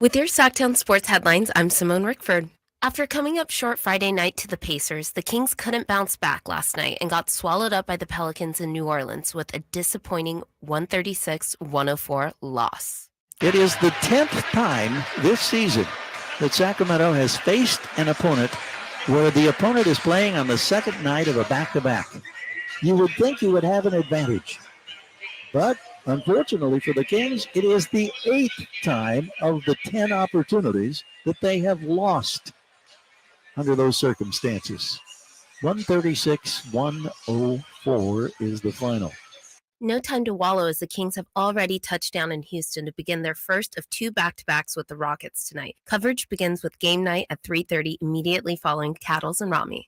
With your Sactown sports headlines, I'm Simone Rickford. After coming up short Friday night to the Pacers, the Kings couldn't bounce back last night and got swallowed up by the Pelicans in New Orleans with a disappointing 136-104 loss. It is the 10th time this season that Sacramento has faced an opponent where the opponent is playing on the second night of a back-to-back. You would think you would have an advantage. But unfortunately for the Kings, it is the 8th time of the 10 opportunities that they have lost under those circumstances. 136-104 is the final. No time to wallow as the Kings have already touched down in Houston to begin their first of two back-to-backs with the Rockets tonight. Coverage begins with game night at 3:30 immediately following Cattles and Ramie.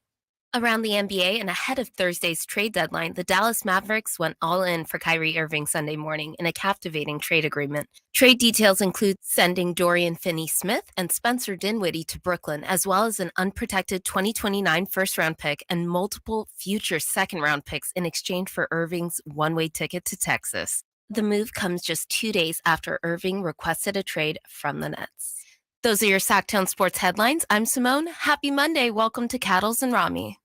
Around the NBA and ahead of Thursday's trade deadline, the Dallas Mavericks went all in for Kyrie Irving Sunday morning in a captivating trade agreement. Trade details include sending Dorian Finney-Smith and Spencer Dinwiddie to Brooklyn, as well as an unprotected 2029 first-round pick and multiple future second-round picks in exchange for Irving's one-way ticket to Texas. The move comes just 2 days after Irving requested a trade from the Nets. Those are your Sactown sports headlines. I'm Simone. Happy Monday. Welcome to Cattles and Ramie.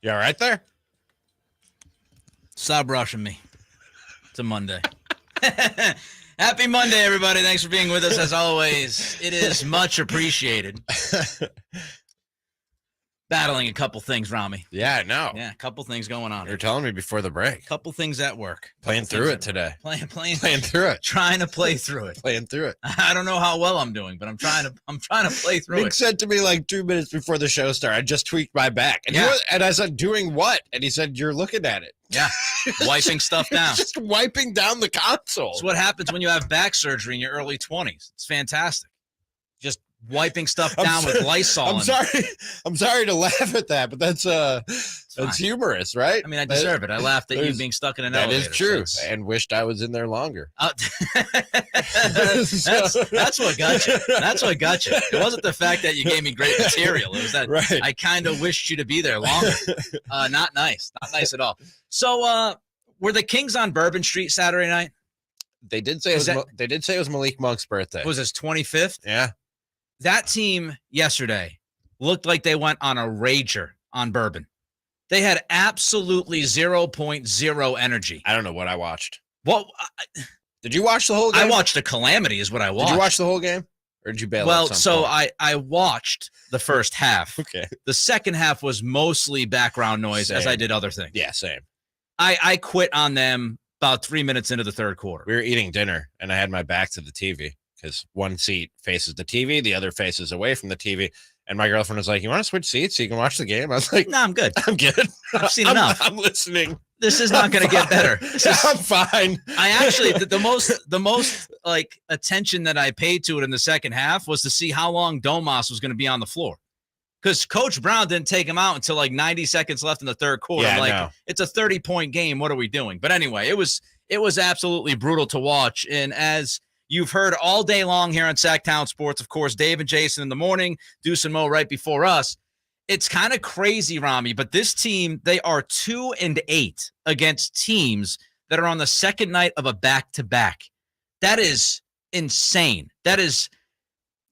You all right there? Stop rushing me. It's a Monday. Happy Monday, everybody. Thanks for being with us as always. It is much appreciated. Battling a couple things, Ramie. Yeah, I know. Yeah, a couple things going on. You were telling me before the break. A couple things at work. Playing through it today. Playing through it. Trying to play through it. Playing through it. I don't know how well I'm doing, but I'm trying to play through Nick it. said to me like 2 minutes before the show started, I just tweaked my back. And, and I said, doing what? And he said, you're looking at it. Yeah. Wiping stuff down. Just wiping down the console. It's what happens when you have back surgery in your early 20s. It's fantastic. Just wiping stuff down with Lysol. I'm sorry to laugh at that, but that's humorous, right? I mean, I deserve it. I laughed at you being stuck in an elevator. That is true, and wished I was in there longer. That's what got you. That's what got you. It wasn't the fact that you gave me great material. It was that I kind of wished you to be there longer. Not nice. Not nice at all. So, were the Kings on Bourbon Street Saturday night? They did say it was Malik Monk's birthday. Was his 25th? Yeah. That team yesterday looked like they went on a rager on Bourbon. They had absolutely 0.0 energy. I don't know what I watched. Well, did you watch the whole game? I watched a calamity is what I watched. Did you watch the whole game? Or did you bail Well, out some point? I watched the first half. Okay. The second half was mostly background noise as I did other things. Yeah, same. I quit on them about 3 minutes into the third quarter. We were eating dinner, and I had my back to the TV because one seat faces the TV, the other faces away from the TV. And my girlfriend was like, you want to switch seats so you can watch the game? I was like, no, I'm good. I'm good. I've seen enough. I'm listening. This is not going to get better. I'm fine. I actually, the most like attention that I paid to it in the second half was to see how long Domas was going to be on the floor. Because Coach Brown didn't take him out until like 90 seconds left in the third quarter. Yeah, like, it's a 30-point game. What are we doing? But anyway, it was absolutely brutal to watch. And as you've heard all day long here on Sactown Sports, of course, Dave and Jason in the morning, Deuce and Mo right before us. It's kind of crazy, Ramie, but this team, they are 2-8 against teams that are on the second night of a back-to-back. That is insane. That is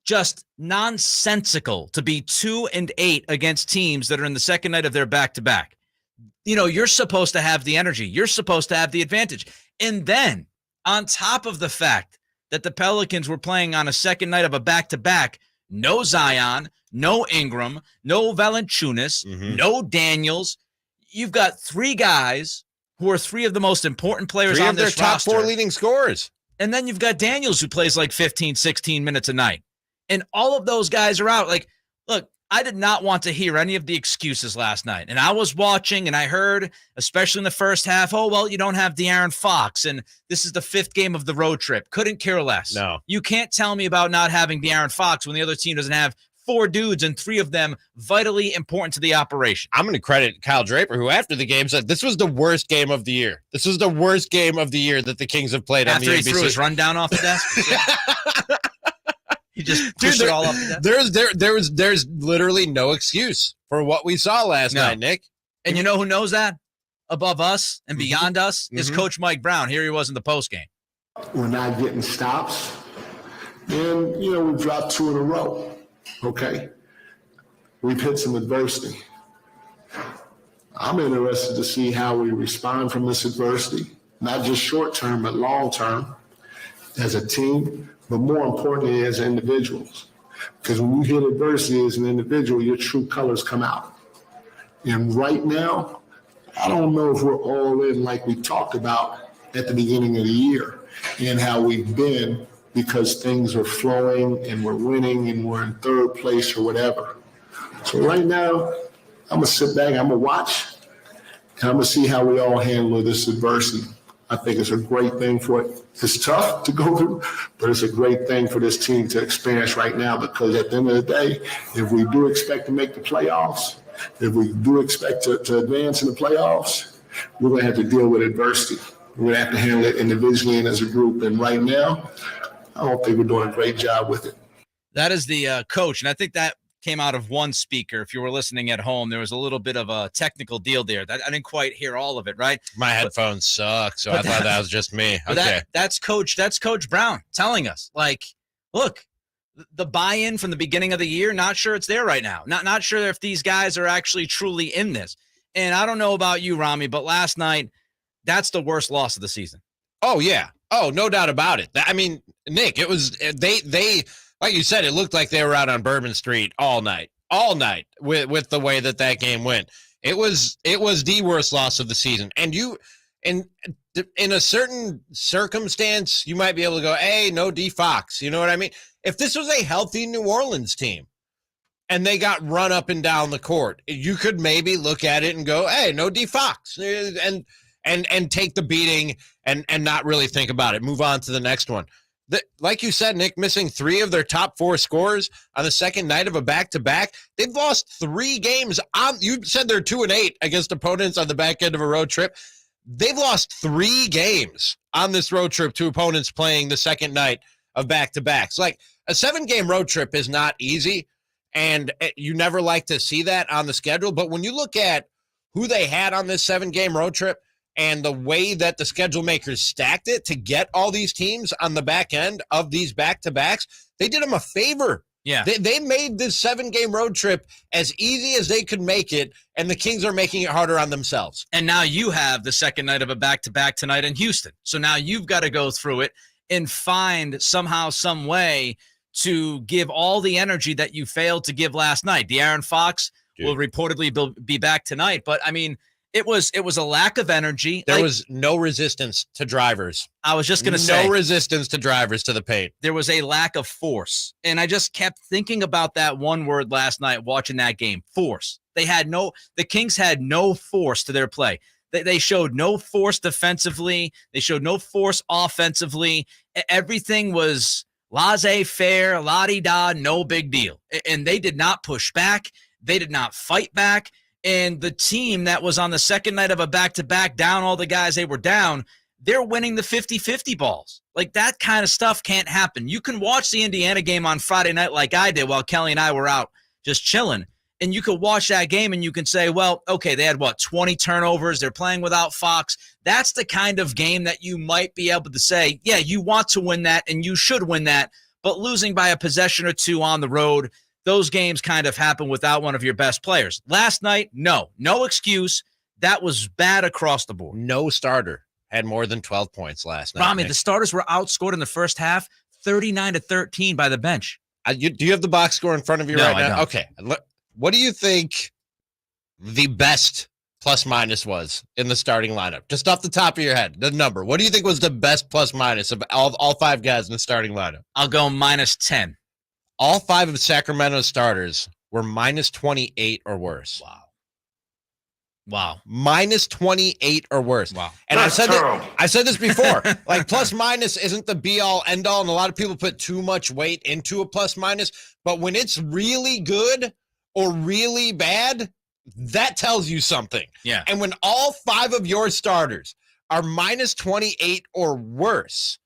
just nonsensical to be 2-8 against teams that are in the second night of their back-to-back. You know, you're supposed to have the energy. You're supposed to have the advantage. And then on top of the fact that the Pelicans were playing on a second night of a back-to-back, no Zion, no Ingram, no Valanciunas, no Daniels. You've got three guys who are three of the most important players on this roster. Three of their top 4 leading scorers. And then you've got Daniels who plays like 15, 16 minutes a night. And all of those guys are out. Like, look, I did not want to hear any of the excuses last night. And I was watching and I heard, especially in the first half, oh, well, you don't have De'Aaron Fox. And this is the 5th game of the road trip. Couldn't care less. No. You can't tell me about not having De'Aaron Fox when the other team doesn't have 4 dudes and 3 of them vitally important to the operation. I'm going to credit Kyle Draper, who after the game said this was the worst game of the year. This was the worst game of the year that the Kings have played after on the he NBC. threw his rundown off the desk. He just pushed it all up the desk. There's literally no excuse for what we saw last night, Nick. And you know who knows that? Above us and beyond us is Coach Mike Brown. Here he was in the postgame. We're not getting stops. And, we dropped 2 in a row. Okay? We've hit some adversity. I'm interested to see how we respond from this adversity, not just short term, but long term as a team, but more importantly as individuals. Because when you hit adversity as an individual, your true colors come out. And right now, I don't know if we're all in like we talked about at the beginning of the year and how we've been, because things are flowing and we're winning and we're in 3rd place or whatever. So right now, I'm going to sit back, I'm going to watch, and I'm going to see how we all handle this adversity. I think it's a great thing for it. It's tough to go through, but it's a great thing for this team to experience right now, because at the end of the day, if we do expect to make the playoffs, if we do expect to advance in the playoffs, we're going to have to deal with adversity. We're going to have to handle it individually and as a group. And right now, I don't think we're doing a great job with it. That is the coach, and I think that came out of one speaker. If you were listening at home, there was a little bit of a technical deal there. I didn't quite hear all of it, right? My headphones suck, so I thought that was just me. Okay. That's Coach Brown telling us, like, look, the buy-in from the beginning of the year, not sure it's there right now. Not sure if these guys are actually truly in this. And I don't know about you, Ramie, but last night, that's the worst loss of the season. Oh, yeah. Oh, no doubt about it. I mean, Nick, it was they like you said, it looked like they were out on Bourbon Street all night with the way that game went. It was the worst loss of the season. And in a certain circumstance, you might be able to go, hey, no D Fox. You know what I mean? If this was a healthy New Orleans team and they got run up and down the court, you could maybe look at it and go, hey, no D Fox. And take the beating and not really think about it. Move on to the next one. Like you said, Nick, missing 3 of their top 4 scorers on the second night of a back-to-back. They've lost 3 games. You said they're 2-8 against opponents on the back end of a road trip. They've lost 3 games on this road trip to opponents playing the second night of back-to-backs. Like, a 7-game road trip is not easy, and you never like to see that on the schedule. But when you look at who they had on this 7-game road trip, and the way that the schedule makers stacked it to get all these teams on the back end of these back-to-backs, they did them a favor. Yeah. They made this 7-game road trip as easy as they could make it, and the Kings are making it harder on themselves. And now you have the second night of a back-to-back tonight in Houston. So now you've got to go through it and find somehow, some way to give all the energy that you failed to give last night. De'Aaron Fox will reportedly be back tonight, but I mean, It was a lack of energy. There was no resistance to drivers. I was just going to say. No resistance to drivers to the paint. There was a lack of force. And I just kept thinking about that one word last night watching that game, force. The Kings had no force to their play. They showed no force defensively. They showed no force offensively. Everything was laissez-faire, la-di-da, no big deal. And they did not push back. They did not fight back. And the team that was on the second night of a back-to-back, down all the guys they were down, they're winning the 50-50 balls. Like, that kind of stuff can't happen. You can watch the Indiana game on Friday night like I did while Kelly and I were out just chilling, and you could watch that game and you can say, well, okay, they had, 20 turnovers. They're playing without Fox. That's the kind of game that you might be able to say, yeah, you want to win that and you should win that, but losing by a possession or 2 on the road, those games kind of happen without one of your best players. Last night, no excuse. That was bad across the board. No starter had more than 12 points last night. Ramie, the starters were outscored in the first half 39-13 by the bench. Do you have the box score in front of you right now? I don't. Okay. What do you think the best plus-minus was in the starting lineup? Just off the top of your head, the number. What do you think was the best plus-minus of all 5 guys in the starting lineup? I'll go -10. All 5 of Sacramento's starters were minus 28 or worse. Wow. Minus 28 or worse. Wow. And That's terrible. I said this before. Like, plus minus isn't the be all end all, and a lot of people put too much weight into a plus minus. But when it's really good or really bad, that tells you something. Yeah. And when all 5 of your starters are minus 28 or worse,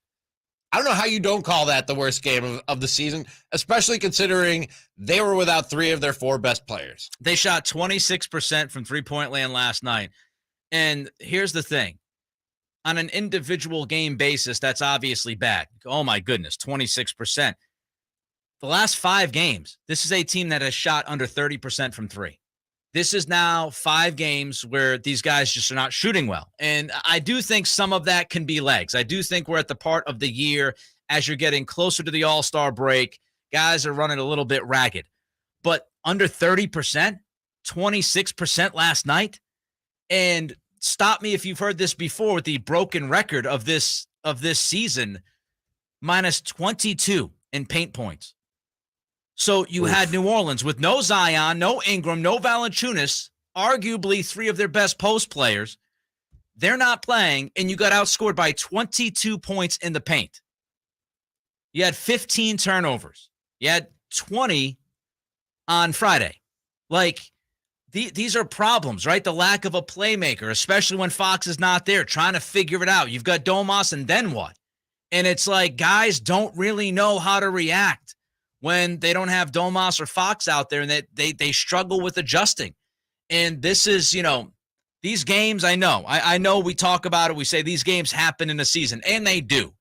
I don't know how you don't call that the worst game of the season, especially considering they were without 3 of their 4 best players. They shot 26% from three-point land last night. And here's the thing. On an individual game basis, that's obviously bad. Oh, my goodness, 26%. The last 5 games, this is a team that has shot under 30% from 3. This is now 5 games where these guys just are not shooting well. And I do think some of that can be legs. I do think we're at the part of the year as you're getting closer to the All-Star break, guys are running a little bit ragged. But under 30%, 26% last night. And stop me if you've heard this before with the broken record of this season, minus 22 in paint points. So you had New Orleans with no Zion, no Ingram, no Valanciunas, arguably 3 of their best post players. They're not playing, and you got outscored by 22 points in the paint. You had 15 turnovers. You had 20 on Friday. Like, these are problems, right? The lack of a playmaker, especially when Fox is not there, trying to figure it out. You've got Domas, and then what? And it's like guys don't really know how to react when they don't have Domas or Fox out there, and they struggle with adjusting. And this is, these games, I know we talk about it. We say these games happen in a season, and they do.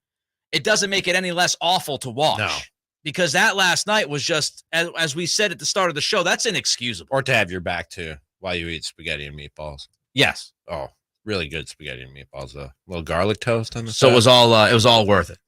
It doesn't make it any less awful to watch. No. Because that last night was just, as we said at the start of the show, that's inexcusable. Or to have your back to while you eat spaghetti and meatballs. Yes. Oh, really good spaghetti and meatballs. A little garlic toast on the So side. it was all worth it.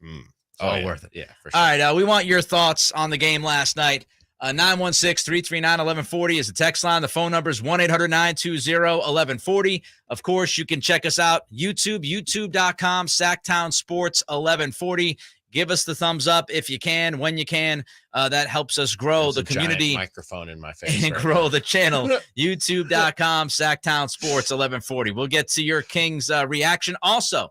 All worth it. Yeah, for sure. All right, we want your thoughts on the game last night. 916-339-1140 is the text line. The phone number is 1-800-920-1140. Of course, you can check us out, youtube.com, Sactown Sports 1140. Give us the thumbs up if you can, when you can. That helps us grow the community. Microphone in my face. And grow the channel. youtube.com, Sactown Sports 1140. We'll get to your Kings reaction. Also,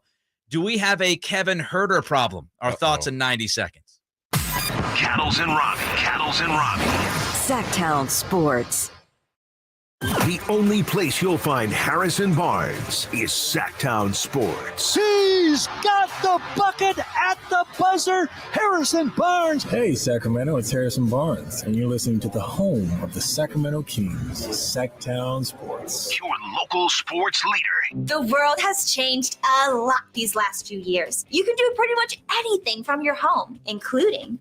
do we have a Kevin Huerter problem? Our thoughts in 90 seconds. Cattles and Ramie. Sactown Sports. The only place you'll find Harrison Barnes is Sactown Sports. He's got the bucket at the buzzer. Harrison Barnes. Hey, Sacramento, it's Harrison Barnes, and you're listening to the home of the Sacramento Kings, Sactown Sports. Your local sports leader. The world has changed a lot these last few years. You can do pretty much anything from your home, including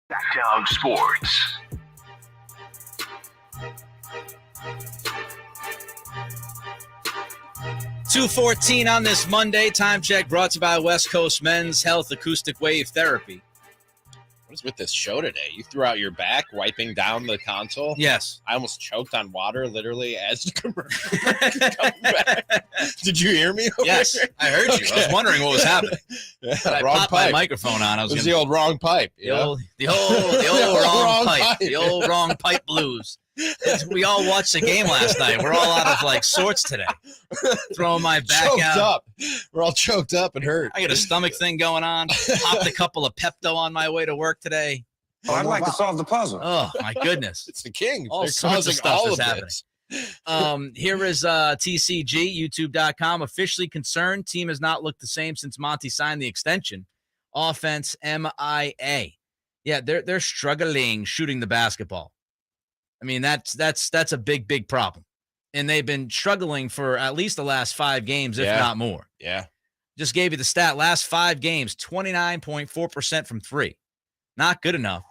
Sactown Sports. .214 on this Monday. Time check brought to you by West Coast Men's Health Acoustic Wave Therapy. What is with this show today? You threw out your back, wiping down the console? Yes. I almost choked on water, literally, as the commercial coming back. Did you hear me? Yes, I heard you. I was wondering what was happening. Yeah, I wrong popped pipe. my microphone on. It was the old wrong pipe. The old wrong pipe. The old wrong pipe blues. We all watched the game last night. We're all out of sorts today. Throwing my back choked out. Up. We're all choked up and hurt. I got a stomach thing going on. Popped a couple of Pepto on my way to work today. Oh, I'd like to solve the puzzle. Oh my goodness! It's the Kings. All They're sorts of stuff all is happening. Here is TCG, YouTube.com. Officially confirmed. Team has not looked the same since Monty signed the extension. Offense, MIA. Yeah, they're struggling shooting the basketball. I mean, that's a big problem. And they've been struggling for at least the last 5 games, if not more. Yeah. Just gave you the stat. Last 5 games, 29.4% from 3. Not good enough.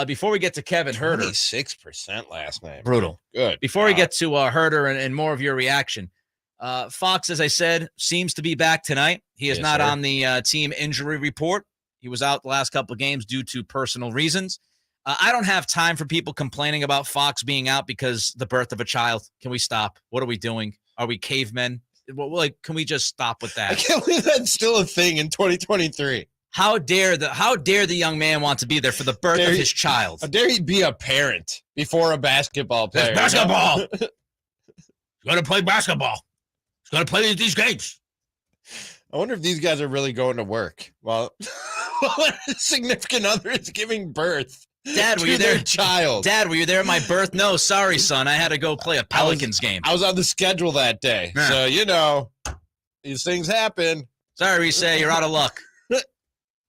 Before we get to Kevin Huerter. 26% last night. Brutal. Good. Before we get to Huerter and more of your reaction, Fox, as I said, seems to be back tonight. He is not on the team injury report. He was out the last couple of games due to personal reasons. I don't have time for people complaining about Fox being out because the birth of a child. Can we stop? What are we doing? Are we cavemen? Can we just stop with that? I can't believe that's still a thing in 2023. How dare the young man want to be there for the birth of his child? How dare he be a parent before a basketball player? It's basketball. He's going to play basketball. He's going to play these games. I wonder if these guys are really going to work while a significant other is giving birth. Dad, were you there? Child. Dad, were you there at my birth? No, sorry, son. I had to go play a Pelicans game. I was on the schedule that day. So, these things happen. Sorry, Reese, you're out of luck.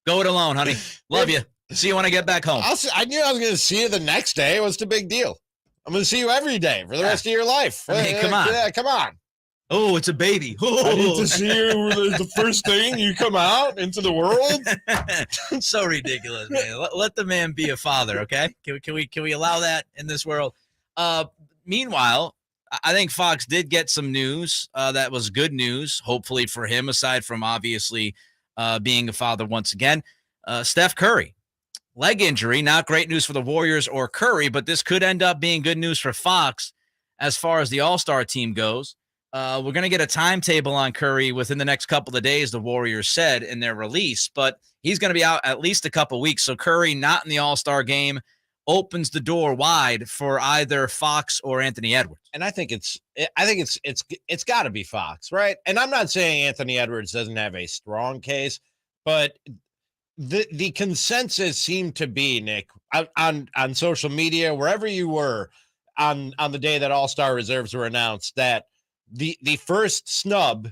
Go it alone, honey. Love you. See you when I get back home. I knew I was going to see you the next day. What's the big deal? I'm going to see you every day for the rest of your life. I mean, come on. Yeah, come on. Oh, it's a baby. I need to see you the first thing you come out into the world. So ridiculous, man. Let the man be a father, okay? Can we allow that in this world? Meanwhile, I think Fox did get some news that was good news, hopefully for him, aside from obviously being a father once again. Steph Curry, leg injury, not great news for the Warriors or Curry, but this could end up being good news for Fox as far as the All-Star team goes. We're going to get a timetable on Curry within the next couple of days, the Warriors said in their release, but he's going to be out at least a couple weeks. So Curry not in the All-Star game opens the door wide for either Fox or Anthony Edwards. And I think it's got to be Fox, right? And I'm not saying Anthony Edwards doesn't have a strong case, but the consensus seemed to be, Nick, on social media, wherever you were on the day that All-Star reserves were announced, that the first snub,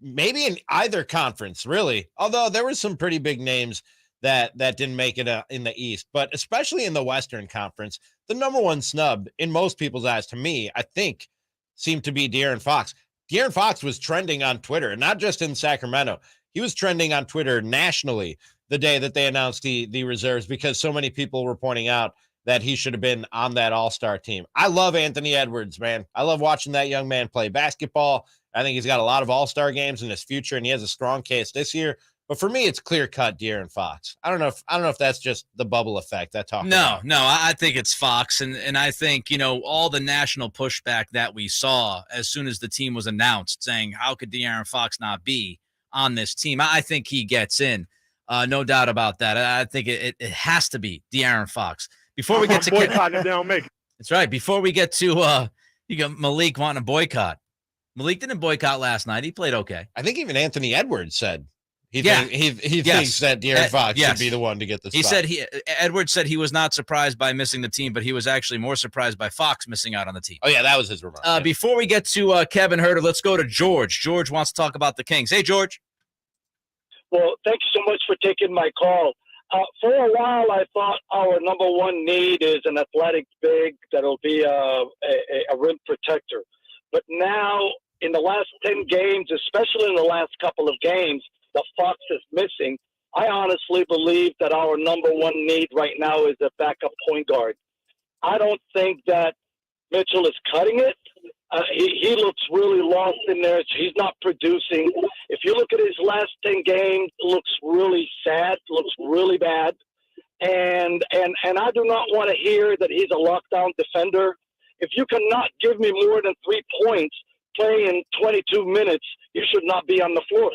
maybe in either conference, really, although there were some pretty big names that didn't make it in the East, but especially in the Western Conference, the number one snub in most people's eyes, to me, I think, seemed to be De'Aaron Fox. De'Aaron Fox was trending on Twitter, and not just in Sacramento. He was trending on Twitter nationally the day that they announced the reserves, because so many people were pointing out that he should have been on that All-Star team. I love Anthony Edwards, man. I love watching that young man play basketball. I think he's got a lot of All-Star games in his future, and he has a strong case this year. But for me, it's clear-cut De'Aaron Fox. I don't know if that's just the bubble effect I talked about. No, I think it's Fox, and I think, all the national pushback that we saw as soon as the team was announced, saying, how could De'Aaron Fox not be on this team? I think he gets in, no doubt about that. I think it has to be De'Aaron Fox. Before we get to boycott if they don't make it. That's right. Before we get to you got Malik wanting to boycott. Malik didn't boycott last night. He played okay. I think even Anthony Edwards said he thinks that De'Aaron Fox should be the one to get the spot. Edwards said he was not surprised by missing the team, but he was actually more surprised by Fox missing out on the team. Oh yeah, that was his remark. Before we get to Kevin Huerter, let's go to George. George wants to talk about the Kings. Hey, George. Well, thank you so much for taking my call. For a while, I thought our number one need is an athletic big that'll be a rim protector. But now, in the last 10 games, especially in the last couple of games, the Fox is missing. I honestly believe that our number one need right now is a backup point guard. I don't think that Mitchell is cutting it. He looks really lost in there. He's not producing. If you look at his last 10 games, it looks really sad, looks really bad. And I do not want to hear that he's a lockdown defender. If you cannot give me more than 3 points playing 22 minutes, you should not be on the floor.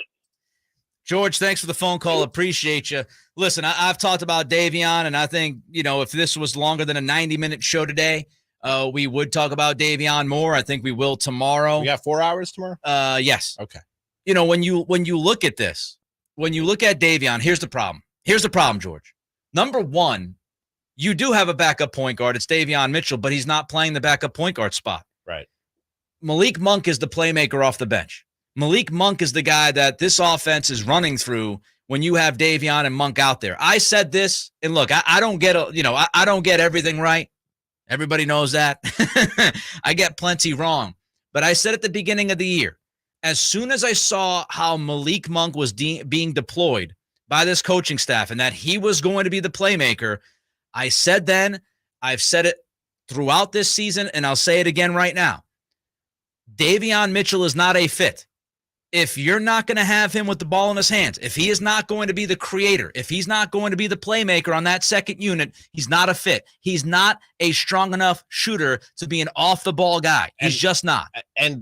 George, thanks for the phone call. Appreciate you. Listen, I've talked about Davion, and I think, if this was longer than a 90-minute show today, We would talk about Davion more. I think we will tomorrow. We got 4 hours tomorrow? Yes. Okay. You know, when you look at this, when you look at Davion, here's the problem. Here's the problem, George. Number one, you do have a backup point guard. It's Davion Mitchell, but he's not playing the backup point guard spot. Right. Malik Monk is the playmaker off the bench. Malik Monk is the guy that this offense is running through when you have Davion and Monk out there. I said this, and look, I don't get I don't get everything right. Everybody knows that. I get plenty wrong. But I said at the beginning of the year, as soon as I saw how Malik Monk was being deployed by this coaching staff and that he was going to be the playmaker, I said then, I've said it throughout this season, and I'll say it again right now. Davion Mitchell is not a fit. If you're not going to have him with the ball in his hands, if he is not going to be the creator, if he's not going to be the playmaker on that second unit, he's not a fit. He's not a strong enough shooter to be an off-the-ball guy. He's just not.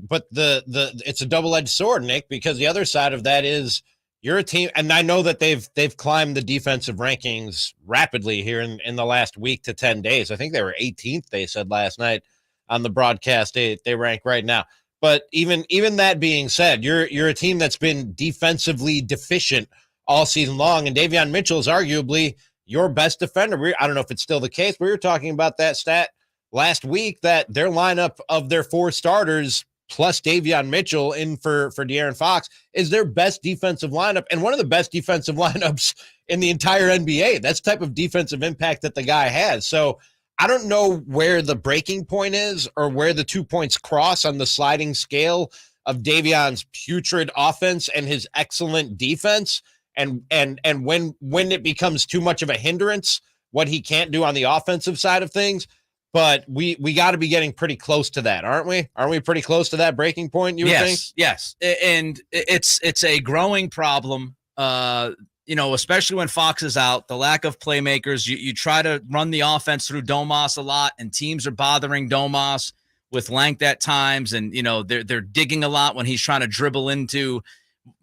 But it's a double-edged sword, Nick, because the other side of that is you're a team, and I know that they've climbed the defensive rankings rapidly here in the last week to 10 days. I think they were 18th, they said last night on the broadcast. They rank right now. But even that being said, you're a team that's been defensively deficient all season long, and Davion Mitchell is arguably your best defender. I don't know if it's still the case, but we were talking about that stat last week that their lineup of their 4 starters plus Davion Mitchell in for De'Aaron Fox is their best defensive lineup and one of the best defensive lineups in the entire NBA. That's the type of defensive impact that the guy has. So I don't know where the breaking point is or where the 2 points cross on the sliding scale of Davion's putrid offense and his excellent defense, and when it becomes too much of a hindrance, what he can't do on the offensive side of things. But we got to be getting pretty close to that, aren't we? Aren't we pretty close to that breaking point, you would think? Yes. And it's a growing problem. Especially when Fox is out, the lack of playmakers, you try to run the offense through Domas a lot, and teams are bothering Domas with length at times. And, they're digging a lot when he's trying to dribble into,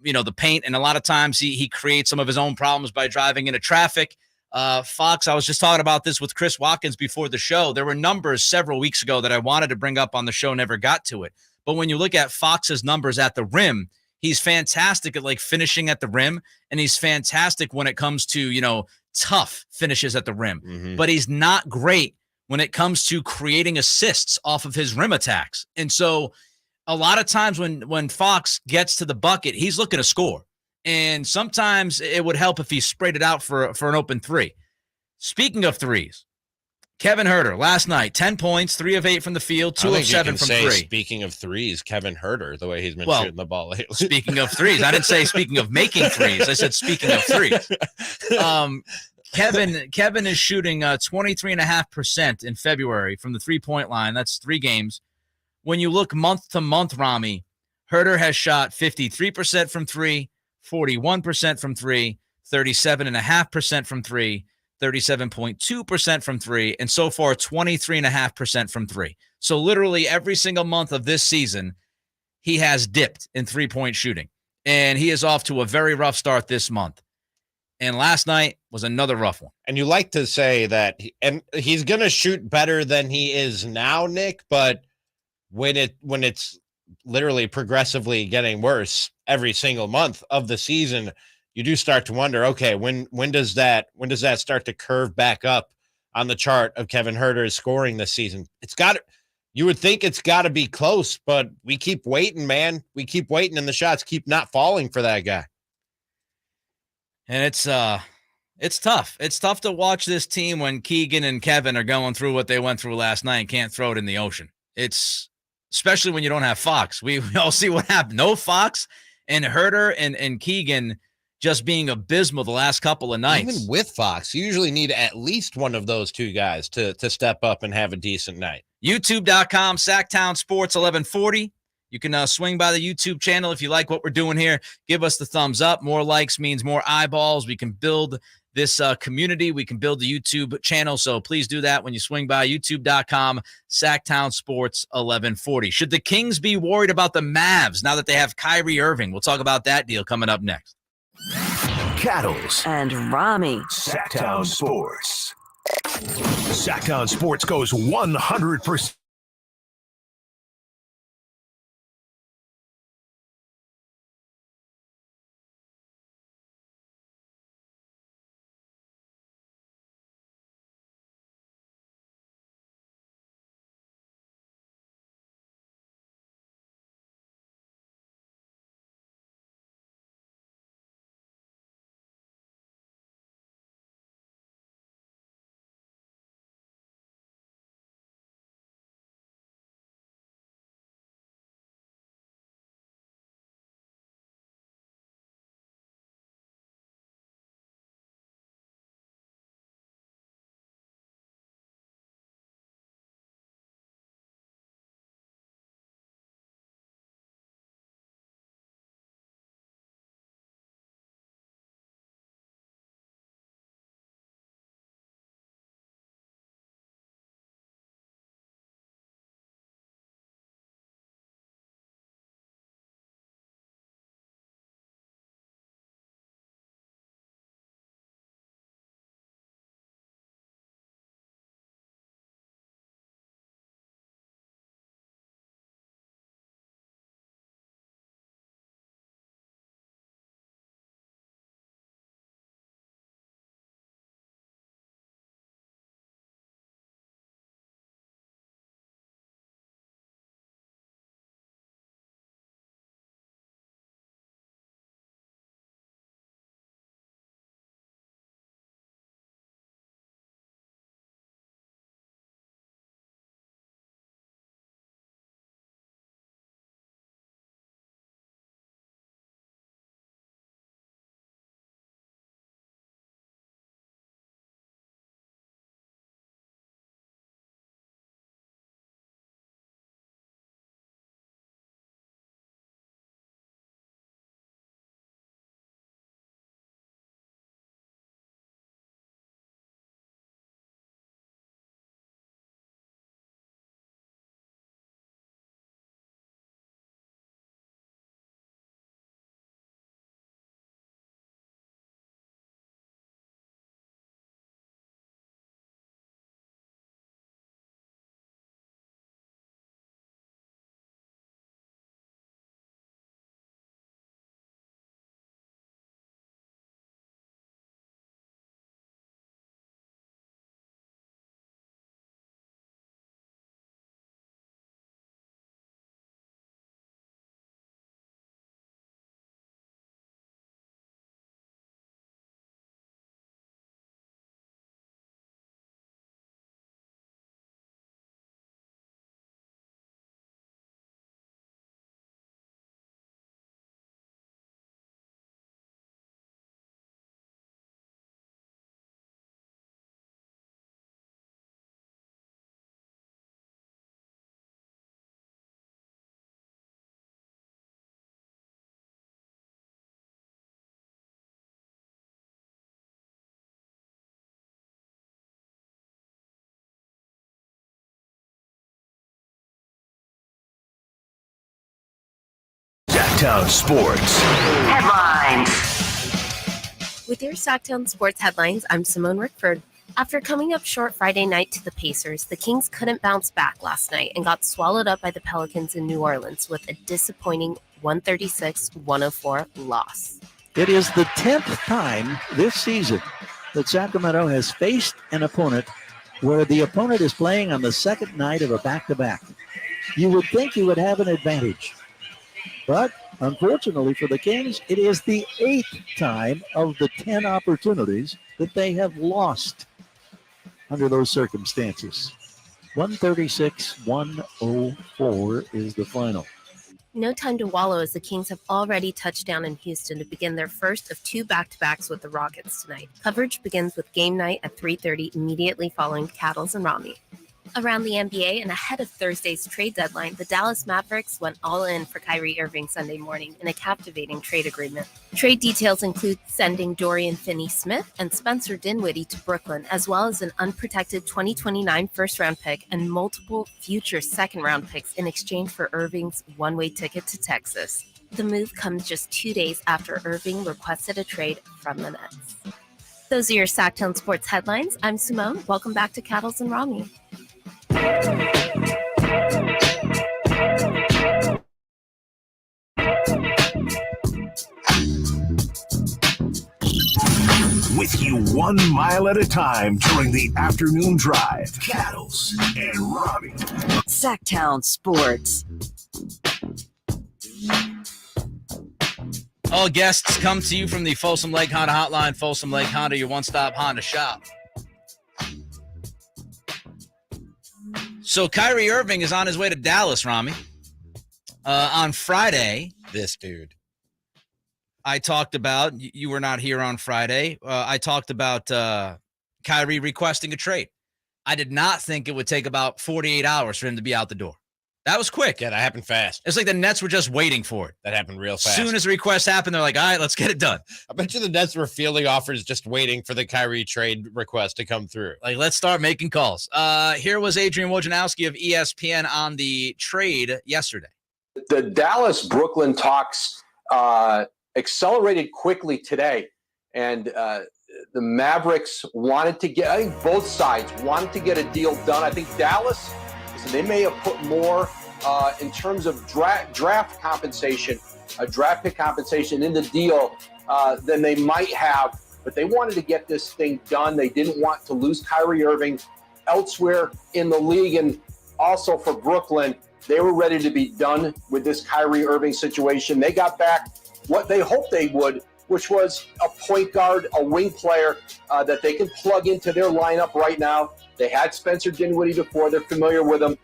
the paint. And a lot of times he creates some of his own problems by driving into traffic. Fox, I was just talking about this with Chris Watkins before the show. There were numbers several weeks ago that I wanted to bring up on the show, never got to it. But when you look at Fox's numbers at the rim, he's fantastic at finishing at the rim, and he's fantastic when it comes to, tough finishes at the rim. Mm-hmm. But he's not great when it comes to creating assists off of his rim attacks. And so a lot of times when Fox gets to the bucket, he's looking to score. And sometimes it would help if he sprayed it out for an open three. Speaking of threes, Kevin Huerter last night, 10 points, 3 of 8 from the field, 2 of 7 from 3. Speaking of threes, Kevin Huerter, the way he's been shooting the ball lately. Speaking of threes, I didn't say speaking of making threes. I said speaking of threes. Kevin is shooting 23.5% in February from the 3-point line. That's 3 games. When you look month to month, Ramie, Huerter has shot 53% from 3, 41% from 3, 37.5% from 3, 37.2% from 3, and so far 23.5% from 3. So literally every single month of this season, he has dipped in 3-point shooting. And he is off to a very rough start this month. And last night was another rough one. And you like to say that, and he's going to shoot better than he is now, Nick, but when it's literally progressively getting worse every single month of the season, you do start to wonder, okay, when does that start to curve back up on the chart of Kevin Huerter's scoring this season? You would think it's got to be close, but we keep waiting, man. We keep waiting, and the shots keep not falling for that guy. And it's tough. It's tough to watch this team when Keegan and Kevin are going through what they went through last night and can't throw it in the ocean. It's especially when you don't have Fox. We all see what happened. No Fox, and Huerter and Keegan just being abysmal the last couple of nights. Even with Fox, you usually need at least one of those two guys to step up and have a decent night. YouTube.com, Sactown Sports 1140. You can swing by the YouTube channel if you like what we're doing here. Give us the thumbs up. More likes means more eyeballs. We can build this community. We can build the YouTube channel. So please do that when you swing by YouTube.com, Sactown Sports 1140. Should the Kings be worried about the Mavs now that they have Kyrie Irving? We'll talk about that deal coming up next. Cattles and Ramie. Sactown Sports. Sactown Sports goes 100%. Sactown Sports Headlines. With your Sactown Sports headlines, I'm Simone Rickford. After coming up short Friday night to the Pacers, the Kings couldn't bounce back last night and got swallowed up by the Pelicans in New Orleans with a disappointing 136-104 loss. It is the 10th time this season that Sacramento has faced an opponent where the opponent is playing on the second night of a back-to-back. You would think you would have an advantage. But unfortunately for the Kings, it is the 8th time of the 10 opportunities that they have lost under those circumstances. 136-104 is the final. No time to wallow as the Kings have already touched down in Houston to begin their first of two back-to-backs with the Rockets tonight. Coverage begins with game night at 3:30 immediately following Kettles and Ramie. Around the NBA and ahead of Thursday's trade deadline, the Dallas Mavericks went all in for Kyrie Irving Sunday morning in a captivating trade agreement. Trade details include sending Dorian Finney-Smith and Spencer Dinwiddie to Brooklyn, as well as an unprotected 2029 first-round pick and multiple future second-round picks in exchange for Irving's one-way ticket to Texas. The move comes just 2 days after Irving requested a trade from the Nets. Those are your Sactown Sports headlines. I'm Simone. Welcome back to Cattles and Ramie. With you 1 mile at a time during the afternoon drive. Cattles and Ramie. Sactown Sports. All guests come to you from the Folsom Lake Honda Hotline. Folsom Lake Honda, your one-stop Honda shop. So Kyrie Irving is on his way to Dallas, Ramie. On Friday, This dude. I talked about, you were not here on Friday, I talked about Kyrie requesting a trade. I did not think it would take about 48 hours for him to be out the door. That was quick. Yeah, that happened fast. It's like the Nets were just waiting for it. That happened real As fast. soon as the request happened, they're like, all right, let's get it done. I bet you the Nets were fielding offers just waiting for the Kyrie trade request to come through. Like, let's start making calls. Here was Adrian Wojnarowski of ESPN on the trade yesterday. The Dallas-Brooklyn talks accelerated quickly today, and the Mavericks wanted to get, I think both sides wanted to get a deal done. I think Dallas, they may have put more in terms of draft compensation, draft pick compensation in the deal than they might have, but they wanted to get this thing done. They didn't want to lose Kyrie Irving elsewhere in the league, and also for Brooklyn, they were ready to be done with this Kyrie Irving situation. They got back what they hoped they would, which was a point guard, a wing player that they can plug into their lineup right now. They had Spencer Dinwiddie before. They're familiar with him.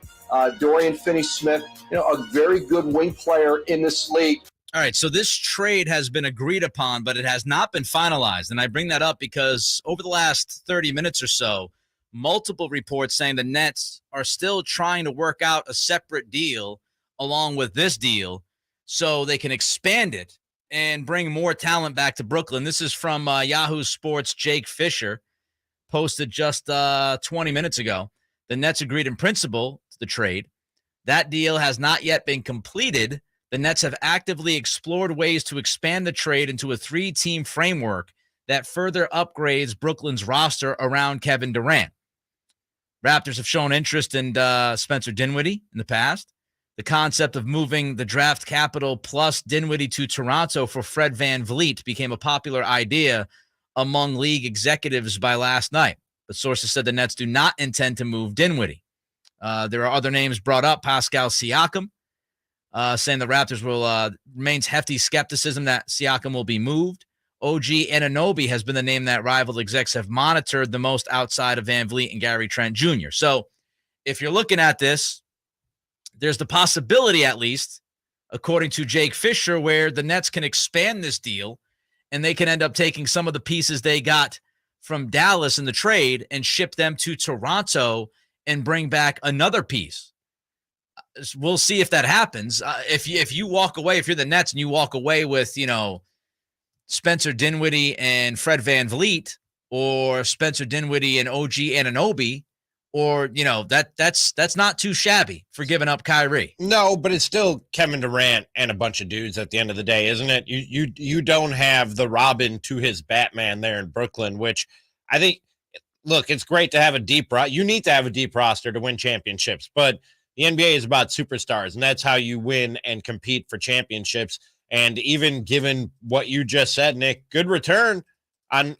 Dorian Finney-Smith, a very good wing player in this league. All right, so this trade has been agreed upon, but it has not been finalized. And I bring that up because over the last 30 minutes or so, multiple reports saying the Nets are still trying to work out a separate deal along with this deal so they can expand it and bring more talent back to Brooklyn. This is from Yahoo Sports' Jake Fisher, posted just 20 minutes ago. The Nets agreed in principle to the trade. That deal has not yet been completed. The Nets have actively explored ways to expand the trade into a 3-team framework that further upgrades Brooklyn's roster around Kevin Durant. Raptors have shown interest in Spencer Dinwiddie in the past. The concept of moving the draft capital plus Dinwiddie to Toronto for Fred VanVleet became a popular idea among league executives by last night. But sources said the Nets do not intend to move Dinwiddie. There are other names brought up. Pascal Siakam, saying the Raptors will remains hefty skepticism that Siakam will be moved. OG Anunoby has been the name that rival execs have monitored the most outside of VanVleet and Gary Trent Jr. So if you're looking at this, there's the possibility, at least, according to Jake Fisher, where the Nets can expand this deal and they can end up taking some of the pieces they got from Dallas in the trade and ship them to Toronto and bring back another piece. We'll see if that happens. If you walk away, if you're the Nets and you walk away with, Spencer Dinwiddie and Fred VanVleet, or Spencer Dinwiddie and OG Anunoby, or, that's not too shabby for giving up Kyrie. No, but it's still Kevin Durant and a bunch of dudes at the end of the day, isn't it? You don't have the Robin to his Batman there in Brooklyn, which I think, look, it's great to have a deep roster. You need to have a deep roster to win championships, but the NBA is about superstars, and that's how you win and compete for championships. And even given what you just said, Nick, good return on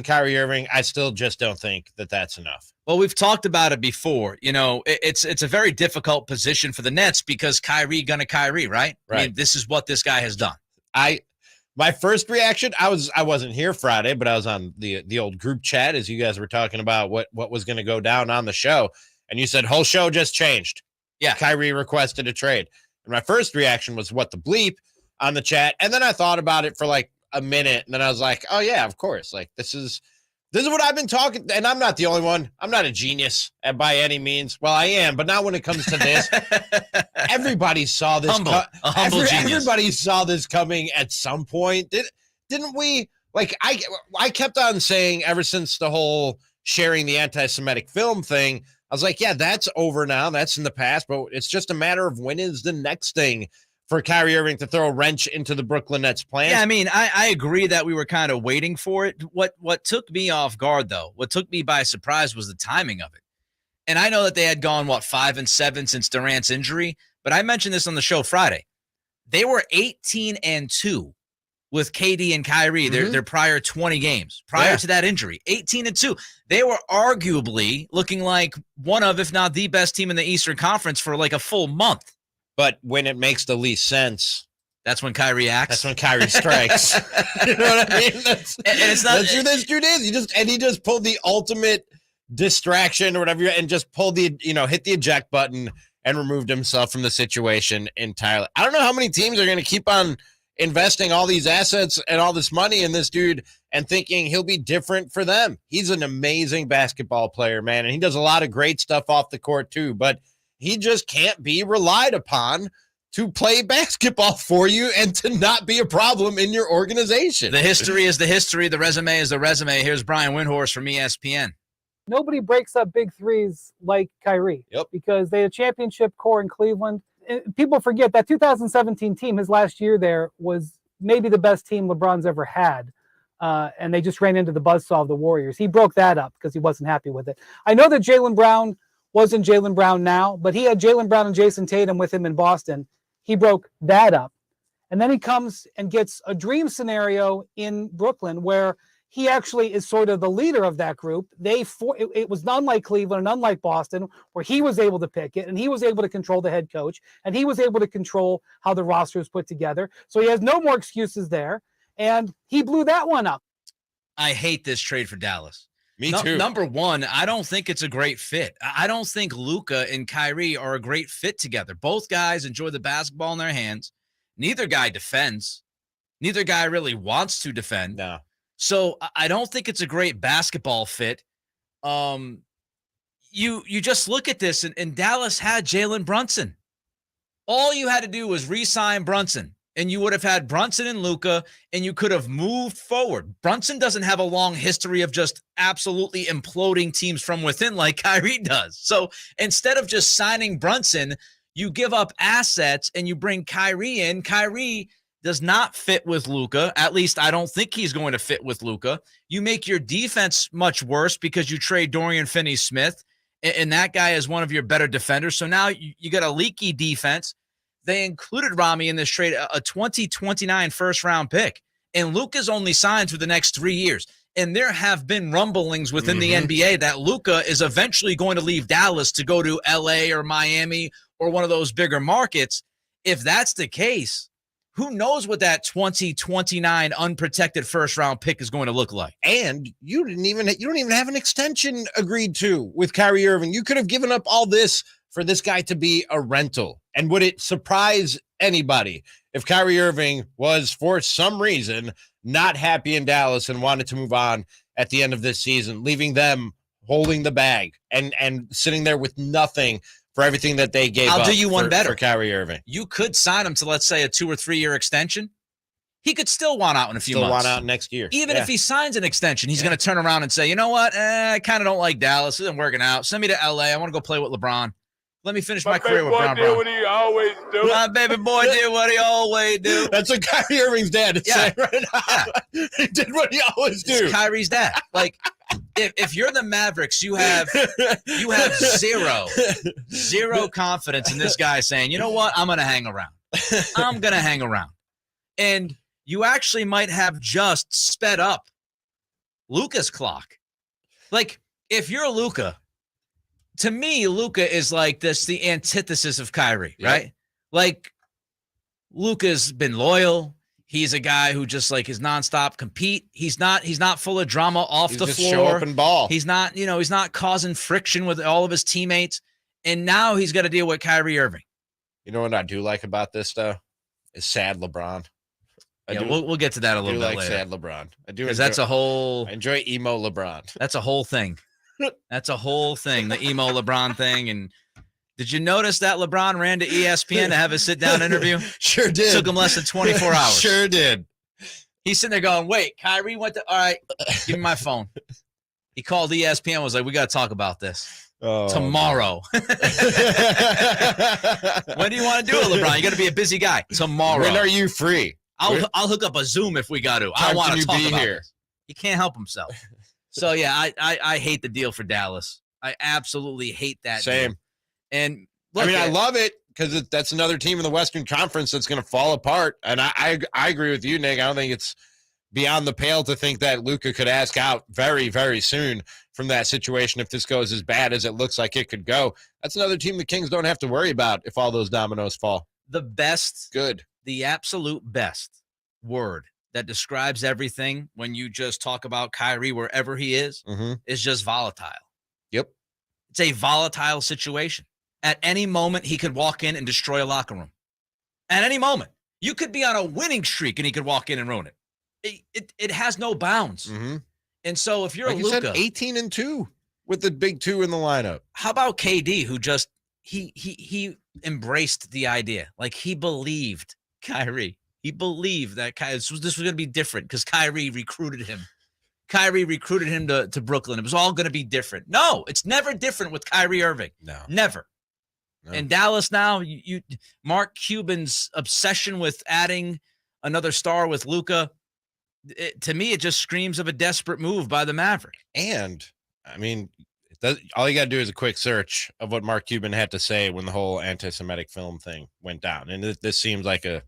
Kyrie Irving, I still just don't think that that's enough. Well, we've talked about it before. It's a very difficult position for the Nets because Kyrie, right? I mean, this is what this guy has done. My first reaction, I wasn't here Friday, but I was on the old group chat as you guys were talking about what was going to go down on the show, and you said whole show just changed. Yeah, Kyrie requested a trade, and my first reaction was what the bleep on the chat, and then I thought about it for like a minute, and then I was like, oh yeah, of course, like this is what I've been talking, and I'm not the only one. I'm not a genius by any means. Well, I am, but not when it comes to this. Everybody saw this. Genius. Everybody saw this coming at some point. Didn't we? Like I kept on saying ever since the whole sharing the anti-Semitic film thing, I was like, yeah, that's over now. That's in the past, but it's just a matter of when is the next thing for Kyrie Irving to throw a wrench into the Brooklyn Nets plans. Yeah, I mean, I agree that we were kind of waiting for it. What took me off guard, though, what took me by surprise was the timing of it. And I know that they had gone, 5-7 since Durant's injury, but I mentioned this on the show Friday. They were 18-2 with KD and Kyrie, their prior 20 games, prior to that injury, 18-2. They were arguably looking like one of, if not the best team in the Eastern Conference for like a full month. But when it makes the least sense, that's when Kyrie acts. That's when Kyrie strikes. You know what I mean? And it's not. That's true. He just pulled the ultimate distraction or whatever, and just pulled hit the eject button and removed himself from the situation entirely. I don't know how many teams are going to keep on investing all these assets and all this money in this dude and thinking he'll be different for them. He's an amazing basketball player, man, and he does a lot of great stuff off the court too, but he just can't be relied upon to play basketball for you and to not be a problem in your organization. The history is the history. The resume is the resume. Here's Brian Windhorst from ESPN. Nobody breaks up big threes like Kyrie because they had a championship core in Cleveland. People forget that 2017 team, his last year there, was maybe the best team LeBron's ever had. And they just ran into the buzzsaw of the Warriors. He broke that up because he wasn't happy with it. I know that Jaylen Brown wasn't Jaylen Brown now, but he had Jaylen Brown and Jason Tatum with him in Boston. He broke that up. And then he comes and gets a dream scenario in Brooklyn where he actually is sort of the leader of that group. It was unlike Cleveland and unlike Boston, where he was able to pick it and he was able to control the head coach and he was able to control how the roster is put together. So he has no more excuses there. And he blew that one up. I hate this trade for Dallas. Me too. Number one, I don't think it's a great fit. I don't think Luka and Kyrie are a great fit together. Both guys enjoy the basketball in their hands. Neither guy defends. Neither guy really wants to defend. No. So I don't think it's a great basketball fit. You just look at this, and Dallas had Jalen Brunson. All you had to do was re-sign Brunson, and you would have had Brunson and Luka, and you could have moved forward. Brunson doesn't have a long history of just absolutely imploding teams from within like Kyrie does. So instead of just signing Brunson, you give up assets and you bring Kyrie in. Kyrie does not fit with Luka. At least I don't think he's going to fit with Luka. You make your defense much worse because you trade Dorian Finney-Smith, and that guy is one of your better defenders. So now you got a leaky defense. They included Ramie in this trade, a 2029 first-round pick, and Luka's only signed for the next 3 years. And there have been rumblings within the NBA that Luka is eventually going to leave Dallas to go to LA or Miami or one of those bigger markets. If that's the case, who knows what that 2029 unprotected first-round pick is going to look like? And you don't even have an extension agreed to with Kyrie Irving. You could have given up all this for this guy to be a rental. And would it surprise anybody if Kyrie Irving was, for some reason, not happy in Dallas and wanted to move on at the end of this season, leaving them holding the bag and sitting there with nothing for everything that they gave up? I'll do you one better for Kyrie Irving. You could sign him to, let's say, a 2 or 3 year extension. He could still want out in a few months. Still want out next year. Even if he signs an extension, he's going to turn around and say, you know what? I kind of don't like Dallas. It isn't working out. Send me to LA. I want to go play with LeBron. Let me finish my career with Brown. What he always do. My baby boy did what he always do. That's what Kyrie Irving's dad is saying right now. He did what he always do. It's Kyrie's dad. Like, if you're the Mavericks, you have zero confidence in this guy saying, you know what, I'm going to hang around. I'm going to hang around. And you actually might have just sped up Luka's clock. Like, if you're Luka, to me, Luka is like the antithesis of Kyrie, right? Like, Luka's been loyal. He's a guy who just like is nonstop compete. He's not full of drama off the floor. Show up and ball. He's not causing friction with all of his teammates. And now he's got to deal with Kyrie Irving. You know what I do like about this though? Is sad LeBron. We'll get to that a little bit later. Sad LeBron. I do because that's a whole. I enjoy emo LeBron. That's a whole thing. That's a whole thing. The emo LeBron thing. And did you notice that LeBron ran to ESPN to have a sit-down interview? Sure did. Took him less than 24 hours. Sure did. He's sitting there going, wait, Kyrie went to, all right, give me my phone. He called ESPN and was like, we got to talk about this. Tomorrow. When do you want to do it, LeBron? You're going to be a busy guy. Tomorrow. When are you free? I'll hook up a Zoom if we got to. I want to talk about here. This. He can't help himself. So, yeah, I hate the deal for Dallas. I absolutely hate that. Same. Deal. And look, I love it because that's another team in the Western Conference that's going to fall apart. And I agree with you, Nick. I don't think it's beyond the pale to think that Luka could ask out very, very soon from that situation if this goes as bad as it looks like it could go. That's another team the Kings don't have to worry about if all those dominoes fall. The absolute best word that describes everything when you just talk about Kyrie wherever he is just volatile. Yep. It's a volatile situation. At any moment, he could walk in and destroy a locker room. At any moment. You could be on a winning streak and he could walk in and ruin it. It has no bounds. And so if you're like a Luka, 18-2 with the big two in the lineup. How about KD, who just he embraced the idea. Like he believed Kyrie. He believed that this was going to be different because Kyrie recruited him. Kyrie recruited him to Brooklyn. It was all going to be different. No, it's never different with Kyrie Irving. No. Never. No. In Dallas now, you Mark Cuban's obsession with adding another star with Luka, to me, it just screams of a desperate move by the Mavericks. And, I mean, all you got to do is a quick search of what Mark Cuban had to say when the whole anti-Semitic film thing went down. And this seems like a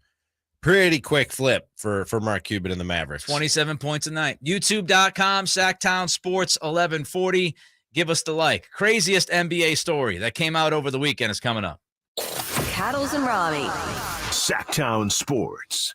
pretty quick flip for Mark Cuban and the Mavericks. 27 points a night. YouTube.com, Sactown Sports 1140. Give us the like. Craziest NBA story that came out over the weekend is coming up. Cattles and Ramie. Sactown Sports.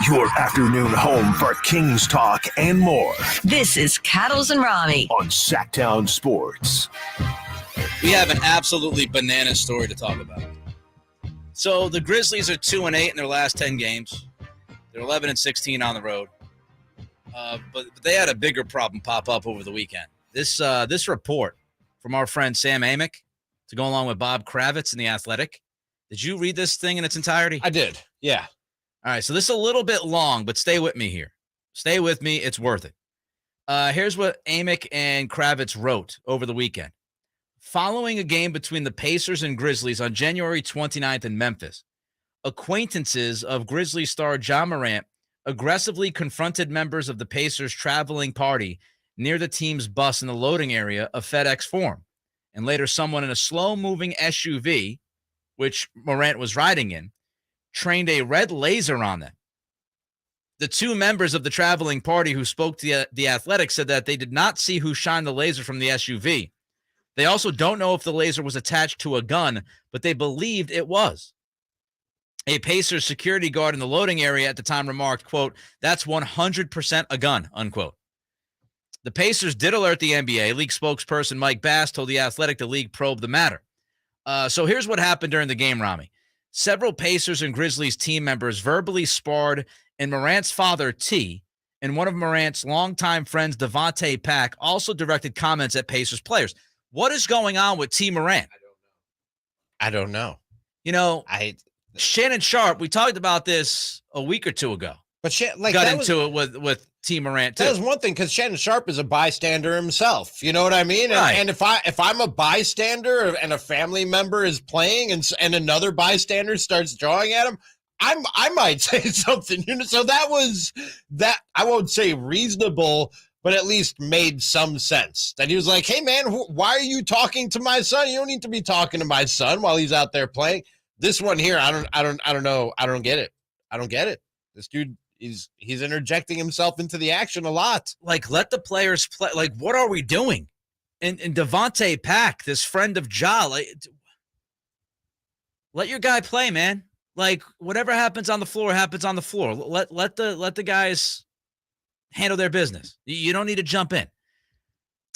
Your afternoon home for Kings talk and more. This is Cattles and Ramie on Sactown Sports. We have an absolutely banana story to talk about. So the Grizzlies are 2-8 in their last 10 games. They're 11-16 on the road. But they had a bigger problem pop up over the weekend. This report from our friend Sam Amick, to go along with Bob Kravitz in The Athletic. Did you read this thing in its entirety? I did, yeah. All right, so this is a little bit long, but stay with me here. Stay with me. It's worth it. Here's what Amick and Kravitz wrote over the weekend. Following a game between the Pacers and Grizzlies on January 29th in Memphis, acquaintances of Grizzlies star Ja Morant aggressively confronted members of the Pacers traveling party near the team's bus in the loading area of FedEx Forum, and later someone in a slow-moving SUV, which Morant was riding in, trained a red laser on them. The two members of the traveling party who spoke to the Athletic said that they did not see who shined the laser from the SUV. They also don't know if the laser was attached to a gun, but they believed it was. A Pacers security guard in the loading area at the time remarked, quote, "That's 100% a gun," unquote. The Pacers did alert the NBA. League spokesperson Mike Bass told The Athletic the league probed the matter. So here's what happened during the game, Ramie. Several Pacers and Grizzlies team members verbally sparred, and Morant's father, T, and one of Morant's longtime friends, Devontae Pack, also directed comments at Pacers players. What is going on with T. Morant? I don't know. You know, Shannon Sharp, we talked about this a week or two ago. But got into it with T. Morant too. That was one thing, because Shannon Sharp is a bystander himself. You know what I mean? Right. And if I'm a bystander and a family member is playing and another bystander starts drawing at him, I might say something. You know, so that was that. I won't say reasonable, but at least made some sense. That he was like, "Hey man, why are you talking to my son? You don't need to be talking to my son while he's out there playing." This one here, I don't know. I don't get it. I don't get it. This dude. He's interjecting himself into the action a lot. Like, let the players play. Like, what are we doing? And Devontae Pack, this friend of Ja, like, let your guy play, man. Like, whatever happens on the floor happens on the floor. Let the guys handle their business. You don't need to jump in.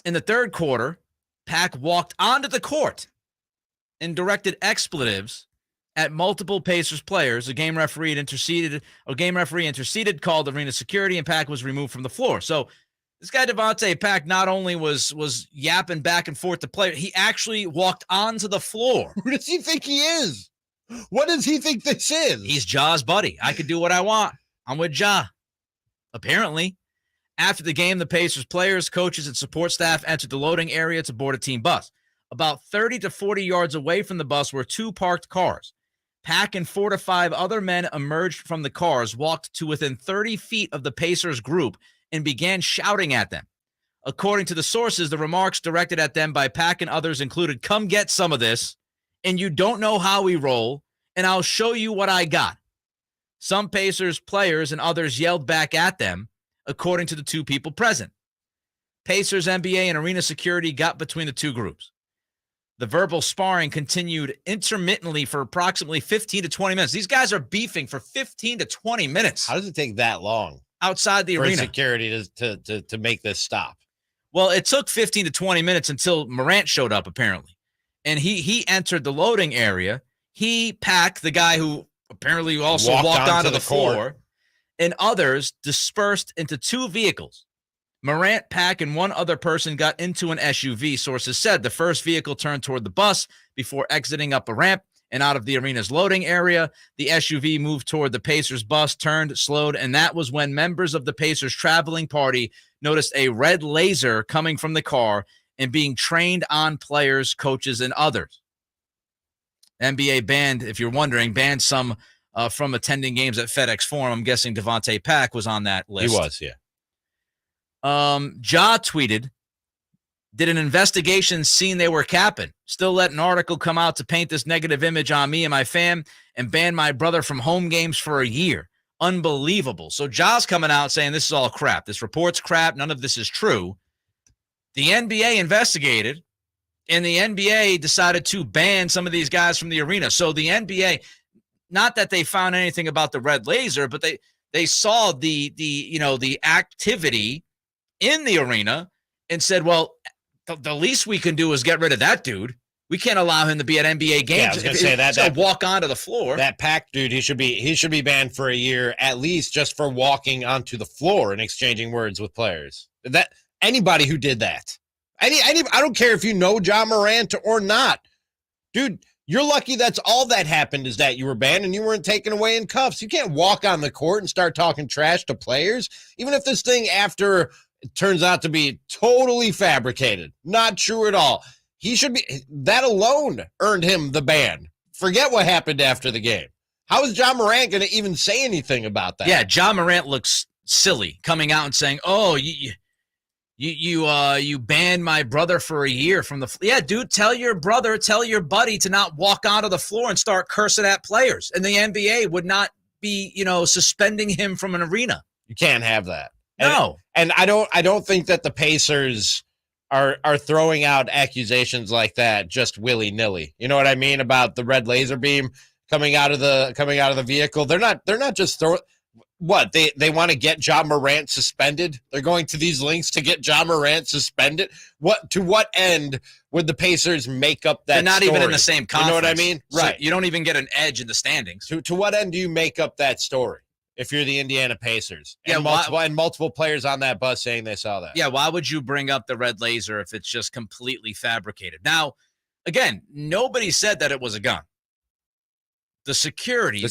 In the third quarter, Pack walked onto the court and directed expletives at multiple Pacers players. A game referee interceded, called arena security, and Pack was removed from the floor. So this guy Devontae Pack not only was yapping back and forth to players, he actually walked onto the floor. Who does he think he is? What does he think this is? He's Ja's buddy. I could do what I want. I'm with Ja. Apparently, after the game, the Pacers players, coaches, and support staff entered the loading area to board a team bus. About 30 to 40 yards away from the bus were two parked cars. Pack and 4 to 5 other men emerged from the cars, walked to within 30 feet of the Pacers group, and began shouting at them. According to the sources, the remarks directed at them by Pack and others included, "Come get some of this, and you don't know how we roll, and I'll show you what I got." Some Pacers players and others yelled back at them, according to the two people present. Pacers, NBA, and arena security got between the two groups. The verbal sparring continued intermittently for approximately 15 to 20 minutes. These guys are beefing for 15 to 20 minutes. How does it take that long outside the arena for security to make this stop? Well, it took 15 to 20 minutes until Morant showed up, apparently. And he entered the loading area. He, Pack, the guy who apparently also walked onto the floor, and others dispersed into two vehicles. Morant, Pack, and one other person got into an SUV, sources said. The first vehicle turned toward the bus before exiting up a ramp and out of the arena's loading area. The SUV moved toward the Pacers bus, turned, slowed, and that was when members of the Pacers traveling party noticed a red laser coming from the car and being trained on players, coaches, and others. NBA banned, if you're wondering, banned some from attending games at FedEx Forum. I'm guessing Devontae Pack was on that list. He was, yeah. Ja tweeted, "Did an investigation seen they were capping? Still let an article come out to paint this negative image on me and my fam and ban my brother from home games for a year. Unbelievable." So Ja's coming out saying this is all crap. This report's crap. None of this is true. The NBA investigated, and the NBA decided to ban some of these guys from the arena. So the NBA, not that they found anything about the red laser, but They saw the activity in the arena and said, well, the least we can do is get rid of that dude. We can't allow him to be at NBA games. Yeah, I was going to say that walk onto the floor. That Pack dude, he should be banned for a year at least, just for walking onto the floor and exchanging words with players. That anybody who did that, I don't care if you know Ja Morant or not, dude. You're lucky that's all that happened is that you were banned and you weren't taken away in cuffs. You can't walk on the court and start talking trash to players, even if this thing after it turns out to be totally fabricated, not true at all. He should be, that alone earned him the ban. Forget what happened after the game. How is Ja Morant going to even say anything about that? Yeah, Ja Morant looks silly coming out and saying, "Oh, you banned my brother for a year from the." Yeah, dude, tell your buddy to not walk onto the floor and start cursing at players, and the NBA would not be, suspending him from an arena. You can't have that. No, and I don't think that the Pacers are throwing out accusations like that just willy-nilly. You know what I mean about the red laser beam coming out of the vehicle? They're not just throwing. What, they want to get Ja Morant suspended? They're going to these links to get Ja Morant suspended? To what end would the Pacers make up that? They're not story? even in the same conference. You know what I mean? So right. You don't even get an edge in the standings. To what end do you make up that story if you're the Indiana Pacers? And Yeah, multiple players on that bus saying they saw that. Yeah, why would you bring up the red laser if it's just completely fabricated? Now, again, nobody said that it was a gun. The security guard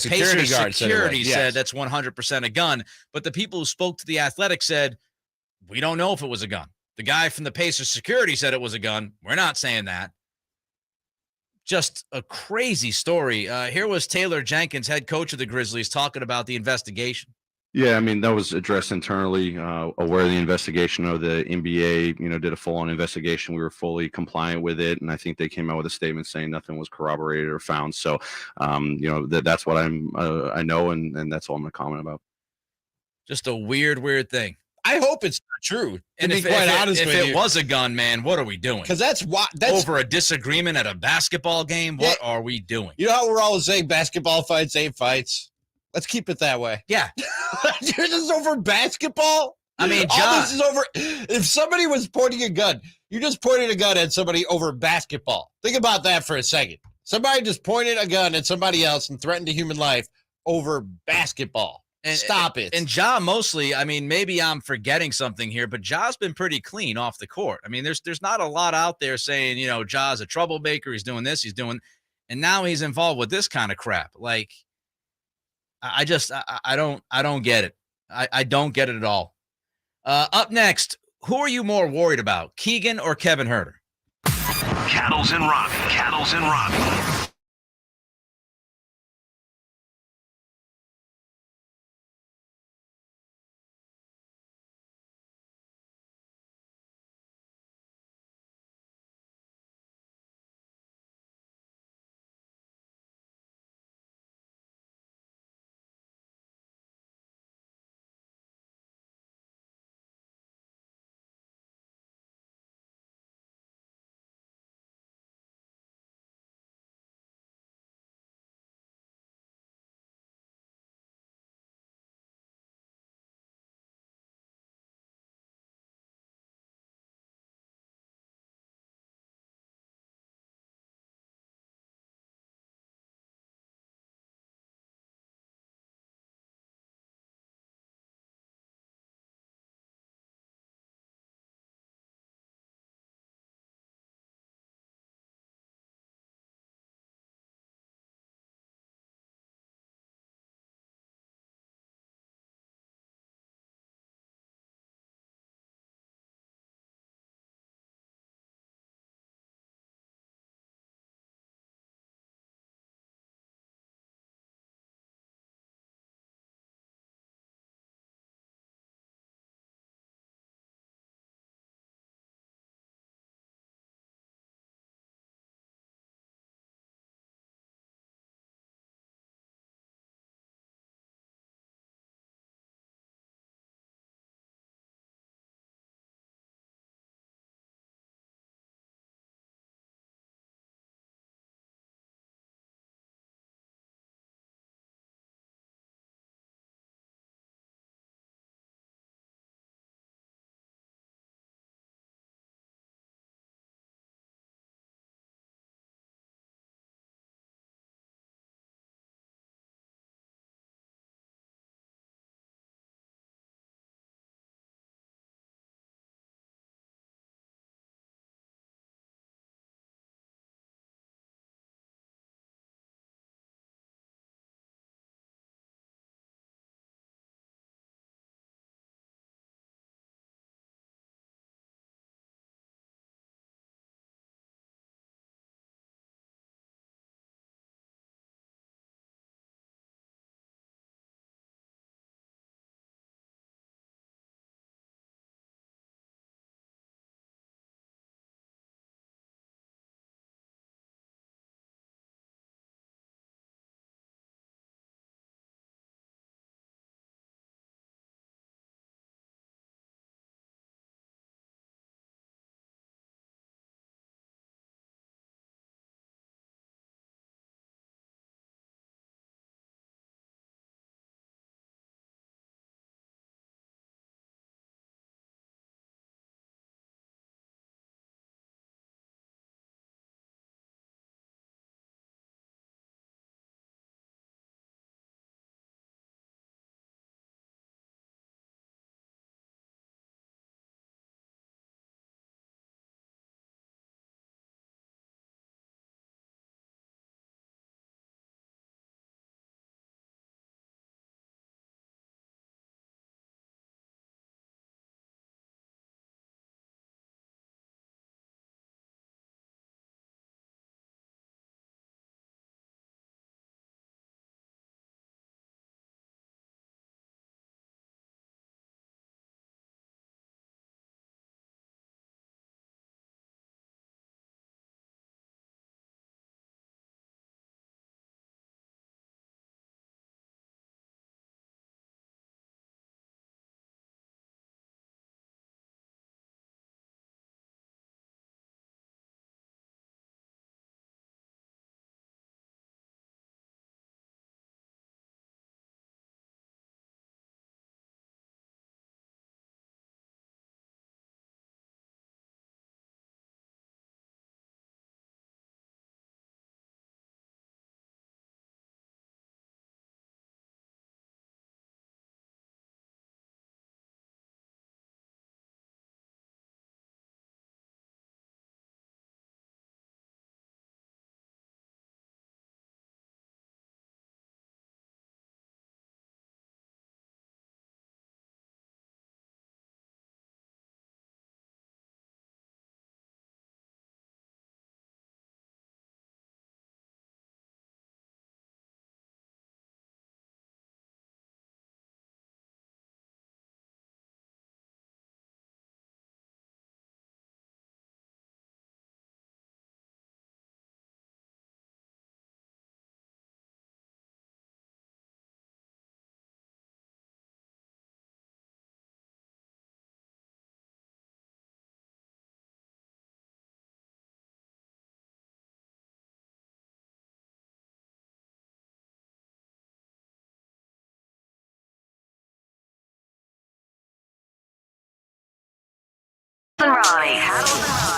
said that's 100% a gun, but the people who spoke to The Athletic said, we don't know if it was a gun. The guy from the Pacers security said it was a gun. We're not saying that. Just a crazy story. Here was Taylor Jenkins, head coach of the Grizzlies, talking about the investigation. Yeah, I mean, that was addressed internally, aware of the investigation of the NBA, did a full-on investigation. We were fully compliant with it, and I think they came out with a statement saying nothing was corroborated or found. So, that's what I know, and that's all I'm going to comment about. Just a weird thing. I hope it's not true. And if it was a gun, man, what are we doing? Because that's over a disagreement at a basketball game. What are we doing? You know how we're always saying basketball fights ain't fights? Let's keep it that way. Yeah. This is over basketball? I mean, all this is over. If somebody was pointing a gun, you just pointed a gun at somebody over basketball. Think about that for a second. Somebody just pointed a gun at somebody else and threatened a human life over basketball. Stop it. And Ja mostly, I mean, maybe I'm forgetting something here, but Ja's been pretty clean off the court. I mean, there's not a lot out there saying, Ja's a troublemaker. He's doing this, and now he's involved with this kind of crap. Like, I don't get it. I don't get it at all. Up next, who are you more worried about, Keegan or Kevin Huerter? Cattles and Ramie.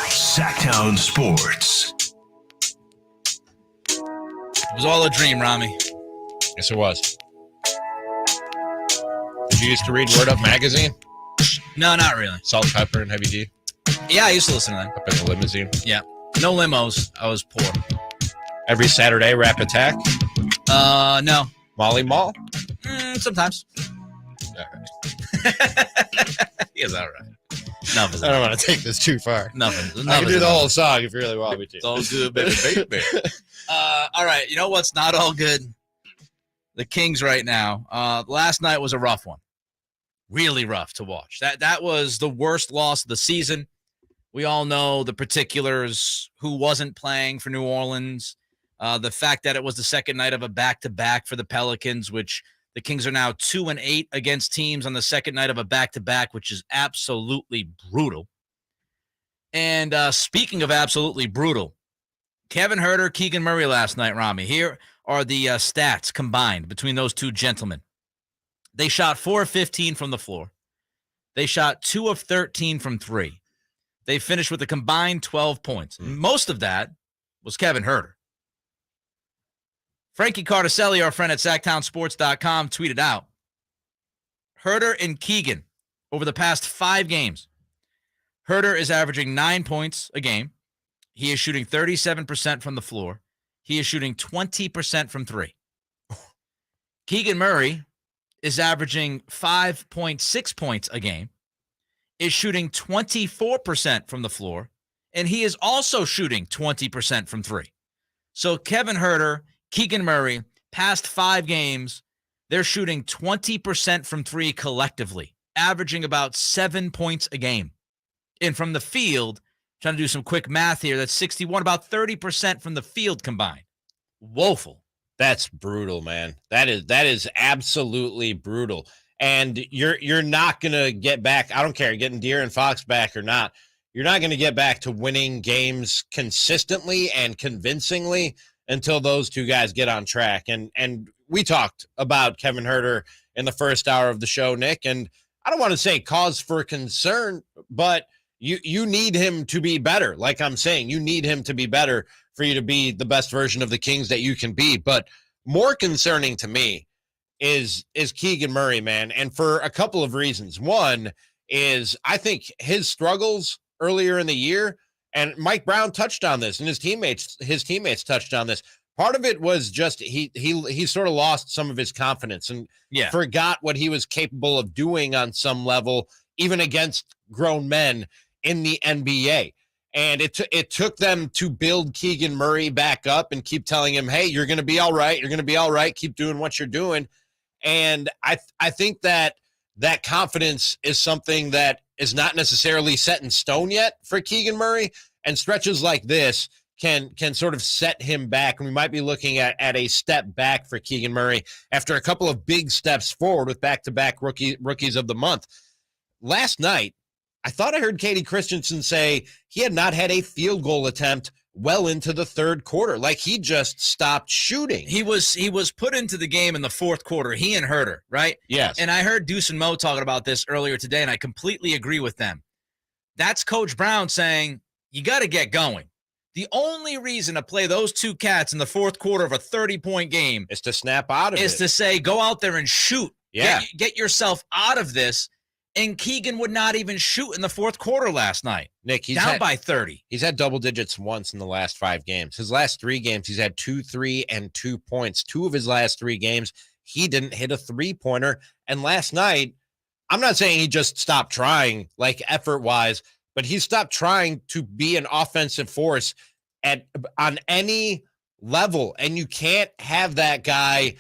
Sactown Sports. It was all a dream, Ramie. Yes, it was. Did you used to read Word Up magazine? No, not really. Salt, Pepper, and Heavy D? Yeah, I used to listen to them. Up in the limousine? Yeah. No limos. I was poor. Every Saturday, Rap Attack? No. Molly Mall? Sometimes. All right. Yes, all right. I don't want to take this too far. Nothing. I can do the whole song if you really want me to. It's all good, baby. All right. You know what's not all good? The Kings right now. Last night was a rough one. Really rough to watch. That was the worst loss of the season. We all know the particulars, who wasn't playing for New Orleans, the fact that it was the second night of a back-to-back for the Pelicans, which the Kings are now 2-8 against teams on the second night of a back-to-back, which is absolutely brutal. And speaking of absolutely brutal, Kevin Huerter, Keegan Murray last night, Ramie. Here are the stats combined between those two gentlemen. They shot 4 of 15 from the floor. They shot 2 of 13 from 3. They finished with a combined 12 points. Most of that was Kevin Huerter. Frankie Cardicelli, our friend at SactownSports.com, tweeted out, Huerter and Keegan, over the past 5 games, Huerter is averaging 9 points a game. He is shooting 37% from the floor. He is shooting 20% from 3. Keegan Murray is averaging 5.6 points a game, is shooting 24% from the floor, and he is also shooting 20% from 3. So Kevin Huerter, Keegan Murray, past 5 games, they're shooting 20% from 3 collectively, averaging about 7 points a game. And from the field, trying to do some quick math here, that's 61, about 30% from the field combined. Woeful. That's brutal, man. That is absolutely brutal. And you're not going to get back. I don't care, getting De'Aaron Fox back or not. You're not going to get back to winning games consistently and convincingly until those two guys get on track. And we talked about Kevin Huerter in the first hour of the show, Nick, and I don't want to say cause for concern, but you need him to be better. Like I'm saying, you need him to be better for you to be the best version of the Kings that you can be. But more concerning to me is Keegan Murray, man, and for a couple of reasons. One is I think his struggles earlier in the year, and Mike Brown touched on this, and his teammates touched on this. Part of it was just he sort of lost some of his confidence and forgot what he was capable of doing on some level, even against grown men in the NBA. And it took them to build Keegan Murray back up and keep telling him, hey, you're going to be all right. You're going to be all right. Keep doing what you're doing. And I think that confidence is something that is not necessarily set in stone yet for Keegan Murray. And stretches like this can sort of set him back. And we might be looking at a step back for Keegan Murray after a couple of big steps forward with back-to-back rookies of the month. Last night, I thought I heard Katie Christensen say he had not had a field goal attempt well into the third quarter. Like he just stopped shooting. He was put into the game in the fourth quarter, he and Huerter, right? Yes. And I heard Deuce and Mo talking about this earlier today, and I completely agree with them. That's Coach Brown saying, you got to get going. The only reason to play those two cats in the fourth quarter of a 30-point game is to snap out of it. Is to say, go out there and shoot. Yeah. Get yourself out of this. And Keegan would not even shoot in the fourth quarter last night. Nick, he's down by 30. He's had double digits once in the last 5 games. His last 3 games, he's had 2, 3, and 2 points. 2 of his last 3 games, he didn't hit a 3-pointer. And last night, I'm not saying he just stopped trying, like effort-wise, but he stopped trying to be an offensive force on any level. And you can't have that guy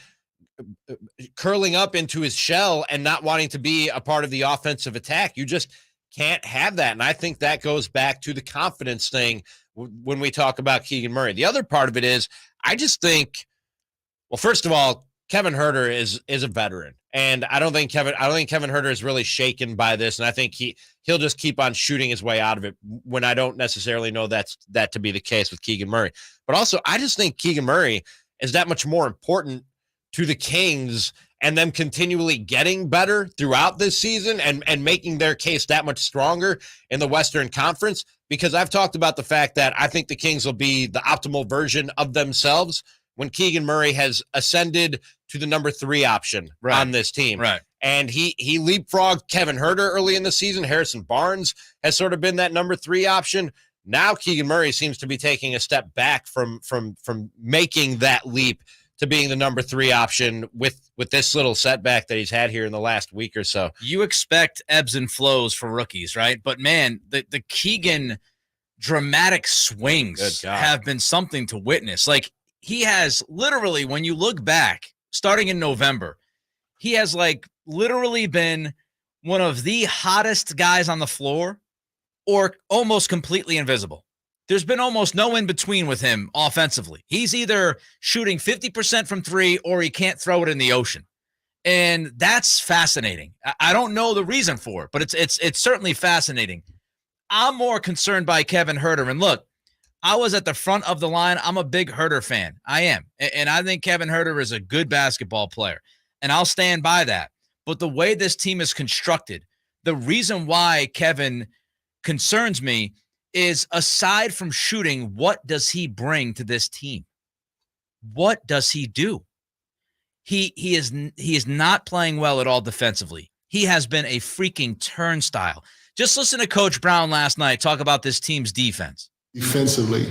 curling up into his shell and not wanting to be a part of the offensive attack. You just can't have that. And I think that goes back to the confidence thing when we talk about Keegan Murray. The other part of it is, I just think, well, first of all, Kevin Huerter is a veteran. And I don't think Kevin Huerter is really shaken by this. And I think he'll just keep on shooting his way out of it, when I don't necessarily know that to be the case with Keegan Murray. But also, I just think Keegan Murray is that much more important to the Kings and them continually getting better throughout this season and making their case that much stronger in the Western Conference, because I've talked about the fact that I think the Kings will be the optimal version of themselves when Keegan Murray has ascended to the number 3 option on this team. Right. And he leapfrogged Kevin Huerter early in the season. Harrison Barnes has sort of been that number 3 option. Now Keegan Murray seems to be taking a step back from making that leap to being the number 3 option with this little setback that he's had here in the last week or so. You expect ebbs and flows for rookies, right? But man, the Keegan dramatic swings have been something to witness. Like, he has literally, when you look back, starting in November, he has like literally been one of the hottest guys on the floor or almost completely invisible. There's been almost no in-between with him offensively. He's either shooting 50% from 3 or he can't throw it in the ocean. And that's fascinating. I don't know the reason for it, but it's certainly fascinating. I'm more concerned by Kevin Huerter. And look, I was at the front of the line. I'm a big Huerter fan. I am. And I think Kevin Huerter is a good basketball player. And I'll stand by that. But the way this team is constructed, the reason why Kevin concerns me is, aside from shooting, what does he bring to this team? What does he do? He is not playing well at all defensively. He has been a freaking turnstile. Just listen to Coach Brown last night talk about this team's defense. Defensively,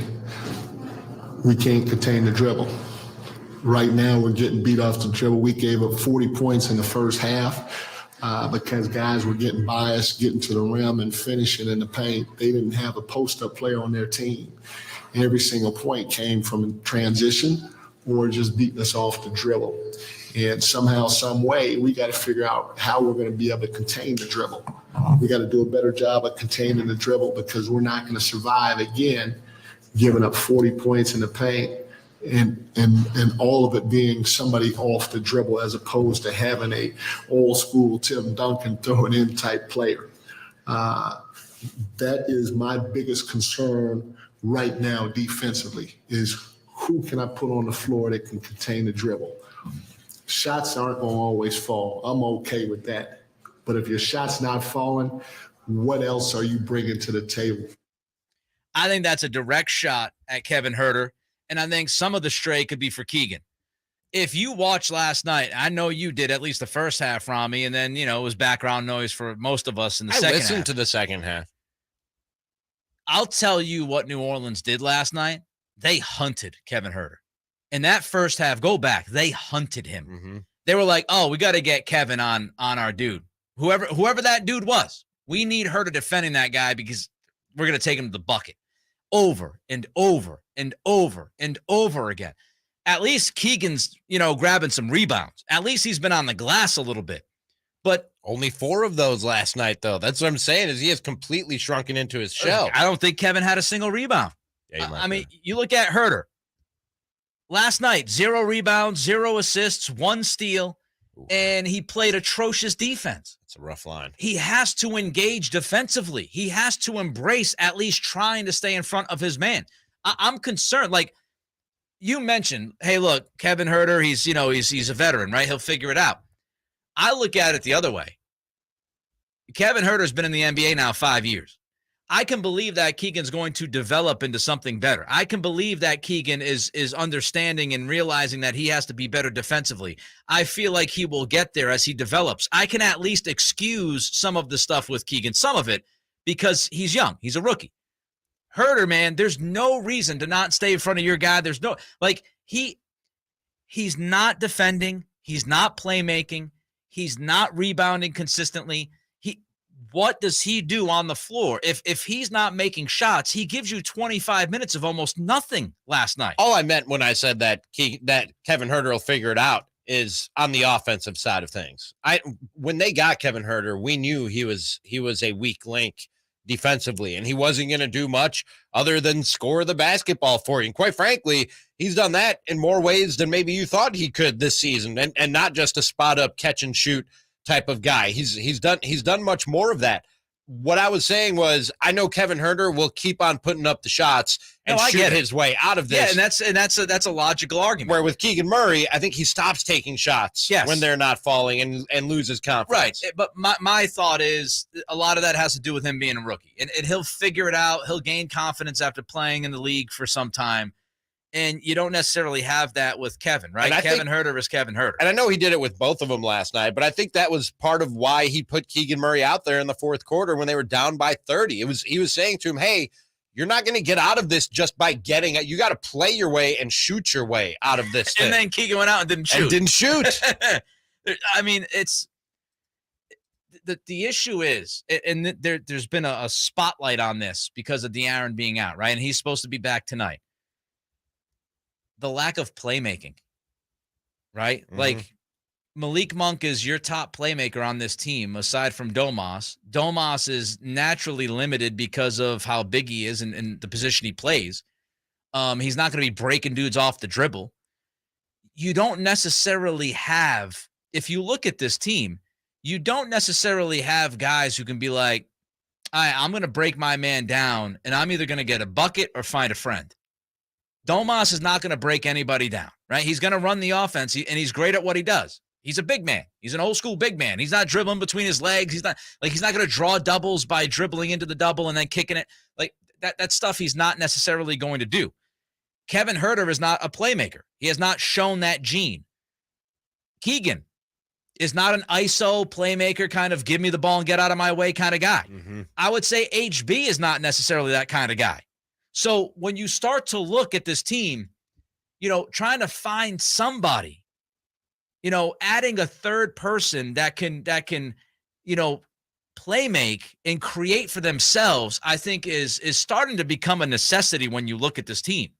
we can't contain the dribble. Right now, we're getting beat off the dribble. We gave up 40 points in the first half because guys were getting biased, getting to the rim and finishing in the paint. They didn't have a post-up player on their team. Every single point came from transition or just beating us off the dribble. And somehow, some way, we got to figure out how we're going to be able to contain the dribble. We got to do a better job of containing the dribble, because we're not going to survive again giving up 40 points in the paint and all of it being somebody off the dribble, as opposed to having a old school Tim Duncan throwing in type player. That is my biggest concern right now defensively, is who can I put on the floor that can contain the dribble? Shots aren't going to always fall. I'm okay with that. But if your shot's not falling, what else are you bringing to the table? I think that's a direct shot at Kevin Huerter, and I think some of the stray could be for Keegan. If you watched last night, I know you did at least the first half, Ramie, and then, it was background noise for most of us in the second half. I listened to the second half. I'll tell you what New Orleans did last night. They hunted Kevin Huerter. In that first half, go back, they hunted him. Mm-hmm. They were like, oh, we got to get Kevin on our dude. Whoever that dude was, we need Huerter defending that guy because we're going to take him to the bucket. Over and over and over and over again. At least Keegan's, grabbing some rebounds. At least he's been on the glass a little bit. But only 4 of those last night, though. That's what I'm saying, is he has completely shrunken into his shell. I don't think Kevin had a single rebound. Yeah, I mean, you look at Huerter. Last night, 0 rebounds, 0 assists, 1 steal, and he played atrocious defense. It's a rough line. He has to engage defensively. He has to embrace at least trying to stay in front of his man. I'm concerned. Like you mentioned, hey, look, Kevin Huerter, he's a veteran, right? He'll figure it out. I look at it the other way. Kevin Huerter's been in the NBA now 5 years. I can believe that Keegan's going to develop into something better. I can believe that Keegan is understanding and realizing that he has to be better defensively. I feel like he will get there as he develops. I can at least excuse some of the stuff with Keegan, some of it, because he's young. He's a rookie. Huerter, man, there's no reason to not stay in front of your guy. There's no, he's not defending. He's not playmaking. He's not rebounding consistently. What does he do on the floor? If he's not making shots, he gives you 25 minutes of almost nothing last night. All I meant when I said that Kevin Huerter will figure it out is on the offensive side of things. When they got Kevin Huerter, we knew he was a weak link defensively, and he wasn't going to do much other than score the basketball for you. And quite frankly, he's done that in more ways than maybe you thought he could this season, and not just a spot up catch and shoot type of guy. He's done much more of that. what I was saying was, I know Kevin Huerter will keep on putting up the shots and shoot his way out of this. Yeah, and that's a logical argument. Where with Keegan Murray, I think he stops taking shots when they're not falling and loses confidence. Right, but my thought is a lot of that has to do with him being a rookie. And he'll figure it out. He'll gain confidence after playing in the league for some time. And you don't necessarily have that with Kevin, right? Kevin Huerter is Kevin Huerter. And I know he did it with both of them last night, but I think that was part of why he put Keegan Murray out there in the fourth quarter when they were down by 30. He was saying to him, hey, you're not going to get out of this just by getting it. You got to play your way and shoot your way out of this thing. And then Keegan went out and didn't shoot. I mean, it's the issue is, and there's been a spotlight on this because of De'Aaron being out, right? And he's supposed to be back tonight. The lack of playmaking, right? Mm-hmm. Like Malik Monk is your top playmaker on this team, aside from Domas. Domas is naturally limited because of how big he is and the position he plays. He's not going to be breaking dudes off the dribble. You don't necessarily have, if you look at this team, you don't necessarily have guys who can be like, I'm going to break my man down, and I'm either going to get a bucket or find a friend. Domas is not going to break anybody down, right? He's going to run the offense, and he's great at what he does. He's a big man. He's an old school big man. He's not dribbling between his legs. He's not going to draw doubles by dribbling into the double and then kicking it. Like that stuff he's not necessarily going to do. Kevin Huerter is not a playmaker. He has not shown that gene. Keegan is not an ISO playmaker, kind of give me the ball and get out of my way kind of guy. Mm-hmm. I would say HB is not necessarily that kind of guy. So when you start to look at this team, trying to find somebody, adding a third person that can, play make and create for themselves, I think is starting to become a necessity when you look at this team.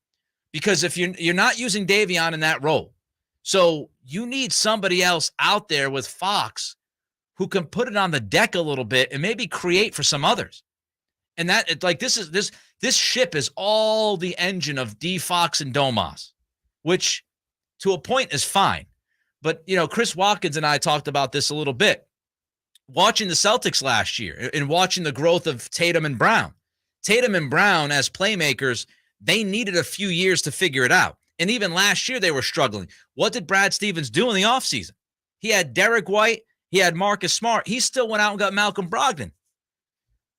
Because if you're not using Davion in that role, so you need somebody else out there with Fox who can put it on the deck a little bit and maybe create for some others. And this ship is all the engine of D Fox and Domas, which to a point is fine. But, Chris Watkins and I talked about this a little bit. Watching the Celtics last year and watching the growth of Tatum and Brown. Tatum and Brown as playmakers, they needed a few years to figure it out. And even last year they were struggling. What did Brad Stevens do in the offseason? He had Derek White. He had Marcus Smart. He still went out and got Malcolm Brogdon.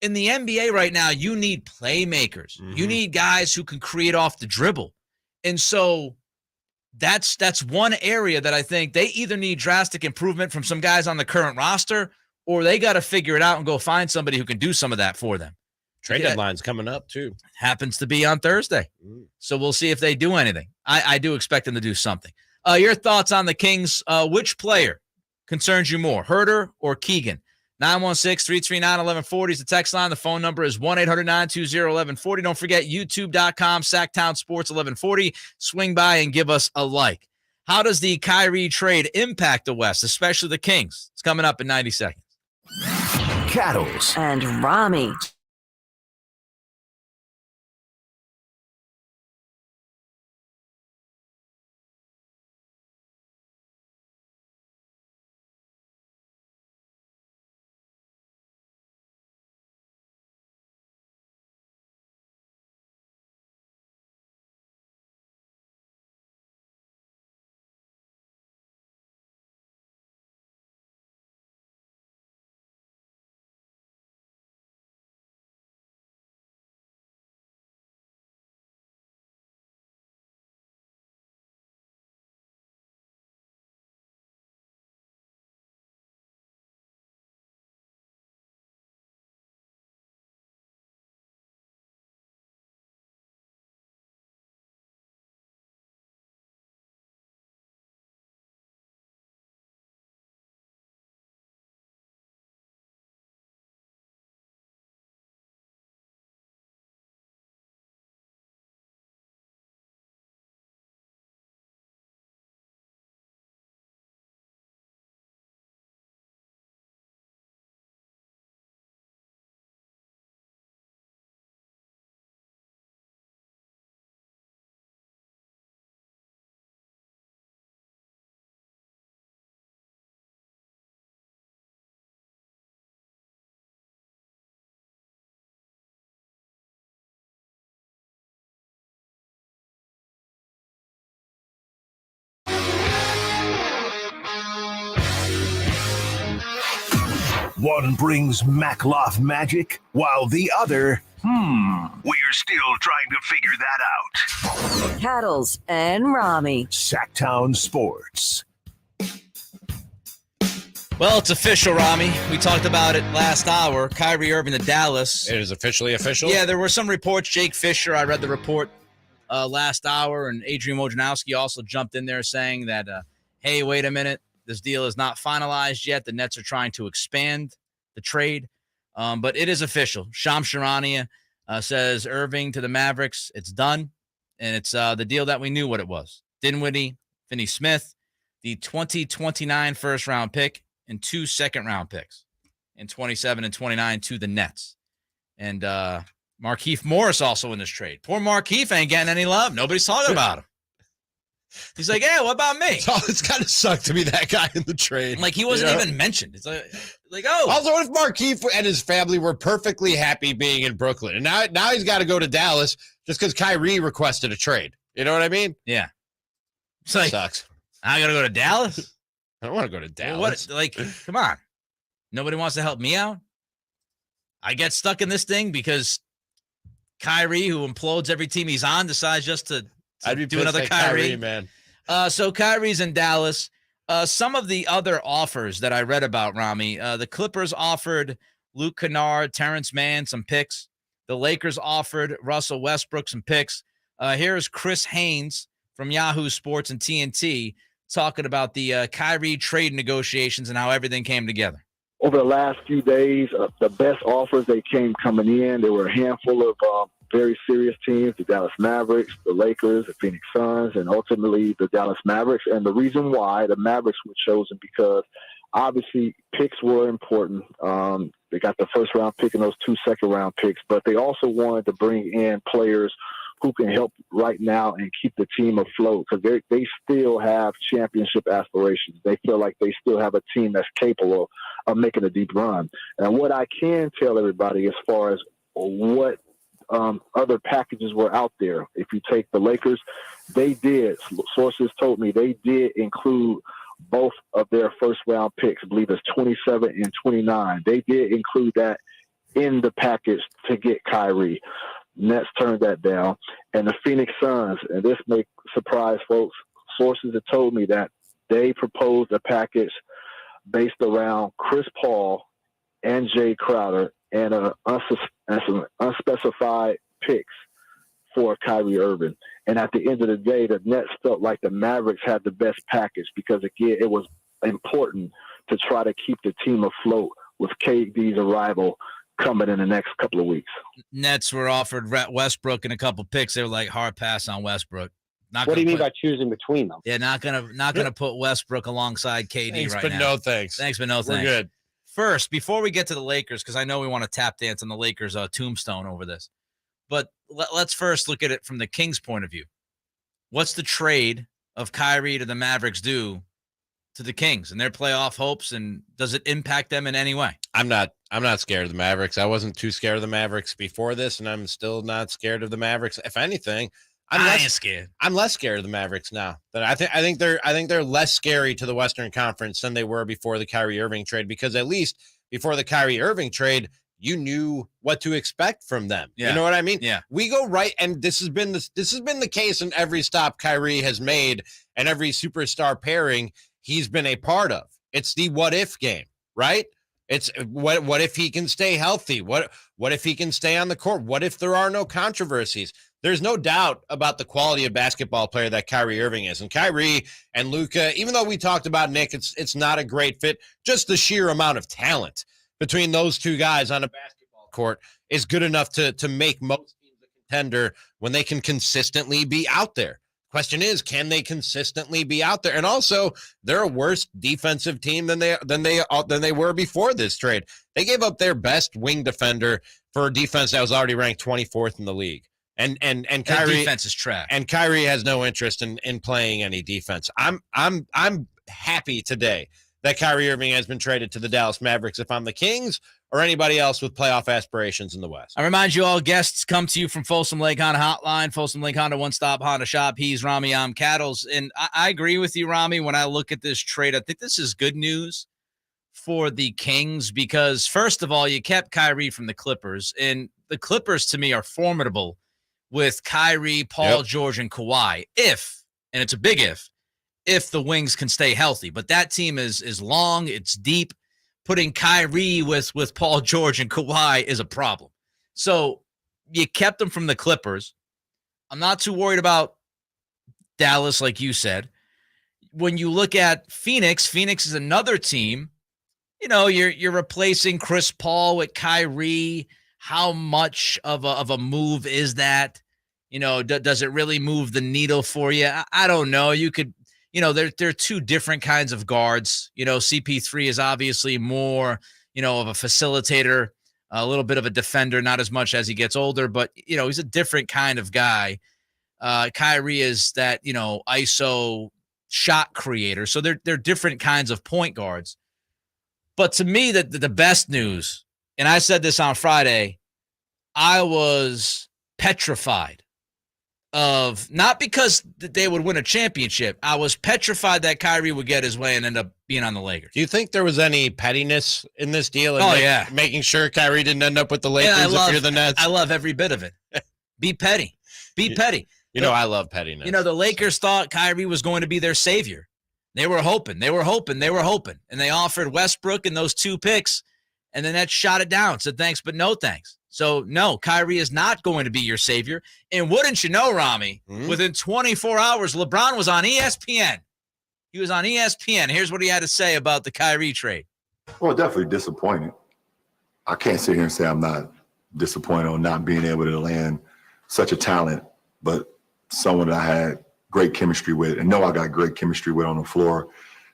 In the NBA right now, you need playmakers. Mm-hmm. You need guys who can create off the dribble. And so that's one area that I think they either need drastic improvement from some guys on the current roster, or they got to figure it out and go find somebody who can do some of that for them. Trade deadline's coming up, too. Happens to be on Thursday. So we'll see if they do anything. I do expect them to do something. Your thoughts on the Kings? Which player concerns you more, Huerter or Keegan? 916-339-1140 is the text line. The phone number is 1-800-920-1140. Don't forget, youtube.com, Sactown Sports 1140. Swing by and give us a like. How does the Kyrie trade impact the West, especially the Kings? It's coming up in 90 seconds. Cattles and Ramie. One brings Makloff magic, while the other, we're still trying to figure that out. Cattles and Ramie. Sactown Sports. Well, it's official, Ramie. We talked about it last hour. Kyrie Irving to Dallas. It is officially official? Yeah, there were some reports. Jake Fisher, I read the report last hour, and Adrian Wojnarowski also jumped in there saying that, hey, wait a minute. This deal is not finalized yet. The Nets are trying to expand the trade, but it is official. Shams Charania says Irving to the Mavericks. It's done, and it's the deal that we knew what it was. Dinwiddie, Finney Smith, the 2029 first-round pick, and 2 second-round picks in 27 and 29 to the Nets. And Markieff Morris also in this trade. Poor Markieff ain't getting any love. Nobody's talking about him. He's like, yeah, what about me? So it's kind of sucked to be that guy in the trade. Like, he wasn't even mentioned. It's like, oh. Also, what if Markieff and his family were perfectly happy being in Brooklyn? And now he's got to go to Dallas just because Kyrie requested a trade. You know what I mean? Yeah. It's like, sucks. I got to go to Dallas? I don't want to go to Dallas. Come on. Nobody wants to help me out? I get stuck in this thing because Kyrie, who implodes every team he's on, decides just to do another Kyrie, man. So Kyrie's in Dallas. Some of the other offers that I read about, Ramie, the Clippers offered Luke Kennard, Terrence Mann some picks. The Lakers offered Russell Westbrook some picks. Here's Chris Haynes from Yahoo Sports and TNT talking about the Kyrie trade negotiations and how everything came together. Over the last few days, the best offers they came coming in. There were a handful of very serious teams, the Dallas Mavericks, the Lakers, the Phoenix Suns, and ultimately the Dallas Mavericks. And the reason why the Mavericks were chosen because obviously picks were important. They got the first-round pick and those 2 second-round picks, but they also wanted to bring in players who can help right now and keep the team afloat because they still have championship aspirations. They feel like they still have a team that's capable of making a deep run. And what I can tell everybody as far as what other packages were out there, if you take the Lakers, they did. Sources told me they did include both of their first-round picks. I believe it's 27 and 29. They did include that in the package to get Kyrie. Nets turned that down. And the Phoenix Suns, and this may surprise folks, sources have told me that they proposed a package based around Chris Paul and Jay Crowder and some unspecified picks for Kyrie Irving. And at the end of the day, the Nets felt like the Mavericks had the best package because, again, it was important to try to keep the team afloat with KD's arrival coming in the next couple of weeks. Nets were offered Westbrook and a couple picks. They were like, hard pass on Westbrook. What do you mean by choosing between them? Yeah, not gonna put Westbrook alongside KD thanks, right but now. No thanks. Thanks, but no thanks. We're good. First, before we get to the Lakers, because I know we want to tap dance on the Lakers' tombstone over this, but let's first look at it from the Kings' point of view. What's the trade of Kyrie to the Mavericks do to the Kings and their playoff hopes, and does it impact them in any way? I'm not scared of the Mavericks. I wasn't too scared of the Mavericks before this, and I'm still not scared of the Mavericks. If anything, I ain't scared. I'm less scared of the Mavericks now. I think they're less scary to the Western Conference than they were before the Kyrie Irving trade, because at least before the Kyrie Irving trade, you knew what to expect from them. Yeah. You know what I mean? Yeah. We go right, and this has been the case in every stop Kyrie has made and every superstar pairing he's been a part of. It's the what if game, right? It's what if he can stay healthy? What if he can stay on the court? What if there are no controversies? There's no doubt about the quality of basketball player that Kyrie Irving is. And Kyrie and Luka, even though we talked about Nick, it's not a great fit. Just the sheer amount of talent between those two guys on a basketball court is good enough to make most teams a contender when they can consistently be out there. Question is, can they consistently be out there? And also, they're a worse defensive team than they were before this trade. They gave up their best wing defender for a defense that was already ranked 24th in the league. And Kyrie defense is trash. And Kyrie has no interest in playing any defense. I'm happy today that Kyrie Irving has been traded to the Dallas Mavericks if I'm the Kings or anybody else with playoff aspirations in the West. I remind you all, guests come to you from Folsom Lake Honda Hotline, Folsom Lake Honda one-stop Honda shop. He's Ramie, I'm Cattles. And I agree with you, Ramie, when I look at this trade. I think this is good news for the Kings because, first of all, you kept Kyrie from the Clippers, and the Clippers to me are formidable with Kyrie, Paul George, and Kawhi. And it's a big if the Wings can stay healthy. But that team is long, it's deep. Putting Kyrie with Paul George and Kawhi is a problem. So you kept them from the Clippers. I'm not too worried about Dallas, like you said. When you look at Phoenix is another team. You know, you're replacing Chris Paul with Kyrie. How much of a move is that? You know, does it really move the needle for you? I don't know. You could, you know, they're two different kinds of guards. You know, CP3 is obviously more, you know, of a facilitator, a little bit of a defender, not as much as he gets older, but, you know, he's a different kind of guy. Kyrie is that, you know, ISO shot creator. So they're different kinds of point guards. But to me, the best news, and I said this on Friday, I was petrified of, not because they would win a championship, I was petrified that Kyrie would get his way and end up being on the Lakers. Do you think there was any pettiness in this deal? Making sure Kyrie didn't end up with the Lakers if you're the Nets? I love every bit of it. Be petty. Be petty. You know, I love pettiness. You know, the Lakers thought Kyrie was going to be their savior. They were hoping. And they offered Westbrook and those 2 picks, and then that shot it down. Said thanks, but no thanks. So, no, Kyrie is not going to be your savior. And wouldn't you know, Ramie, within 24 hours, LeBron was on ESPN. He was on ESPN. Here's what he had to say about the Kyrie trade. Well, definitely disappointed. I can't sit here and say I'm not disappointed on not being able to land such a talent, but someone that I had great chemistry with and know I got great chemistry with on the floor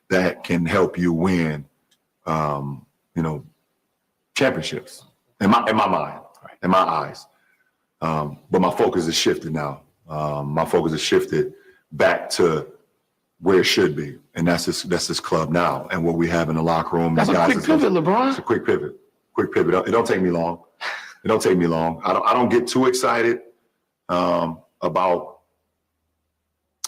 that can help you win, championships in my mind, in my eyes. But my focus is shifted now. My focus is shifted back to where it should be, and that's this club now and what we have in the locker room. That's a quick pivot, LeBron. It's a quick pivot. It don't take me long. I don't get too excited about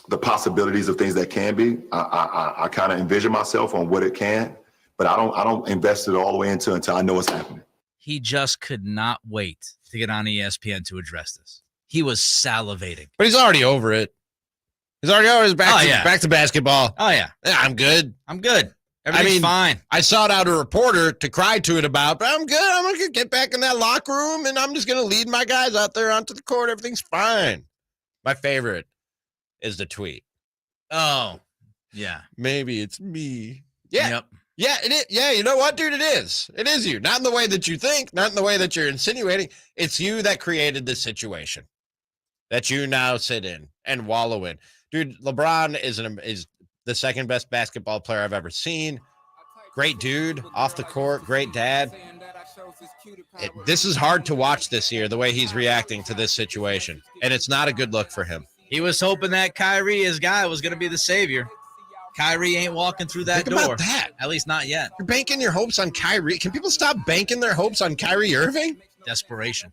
the possibilities of things that can be. I kind of envision myself on what it can, but I don't invest it all the way until I know what's happening. He just could not wait to get on ESPN to address this. He was salivating. But he's already over it. He's already over his back to basketball. Oh, yeah. I'm good. Everything's fine. I sought out a reporter to cry to it about, but I'm good. I'm going to get back in that locker room, and I'm just going to lead my guys out there onto the court. Everything's fine. My favorite is the tweet. Oh, yeah. Maybe it's me. Yeah. Yep. Yeah, it is. Yeah, you know what, dude? It is. It is you. Not in the way that you think, not in the way that you're insinuating. It's you that created this situation that you now sit in and wallow in. Dude, LeBron is the second best basketball player I've ever seen. Great dude, off the court, great dad. This is hard to watch this year, the way he's reacting to this situation, and it's not a good look for him. He was hoping that Kyrie, his guy, was going to be the savior. Kyrie ain't walking through that door. Think about that. At least not yet. You're banking your hopes on Kyrie. Can people stop banking their hopes on Kyrie Irving? Desperation.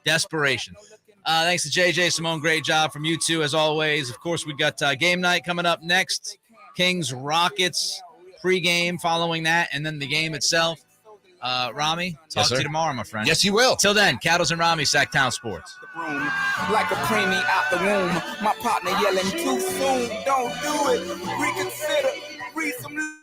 Thanks to JJ Simone. Great job from you two, as always. Of course, we got game night coming up next. Kings, Rockets, pregame following that, and then the game itself. Ramie, talk to you tomorrow, my friend. Yes, you will. Till then, Cattles and Ramie, Sactown Sports. Like a preemie out the womb, my partner yelling too soon. Don't do it. Reconsider. Read some.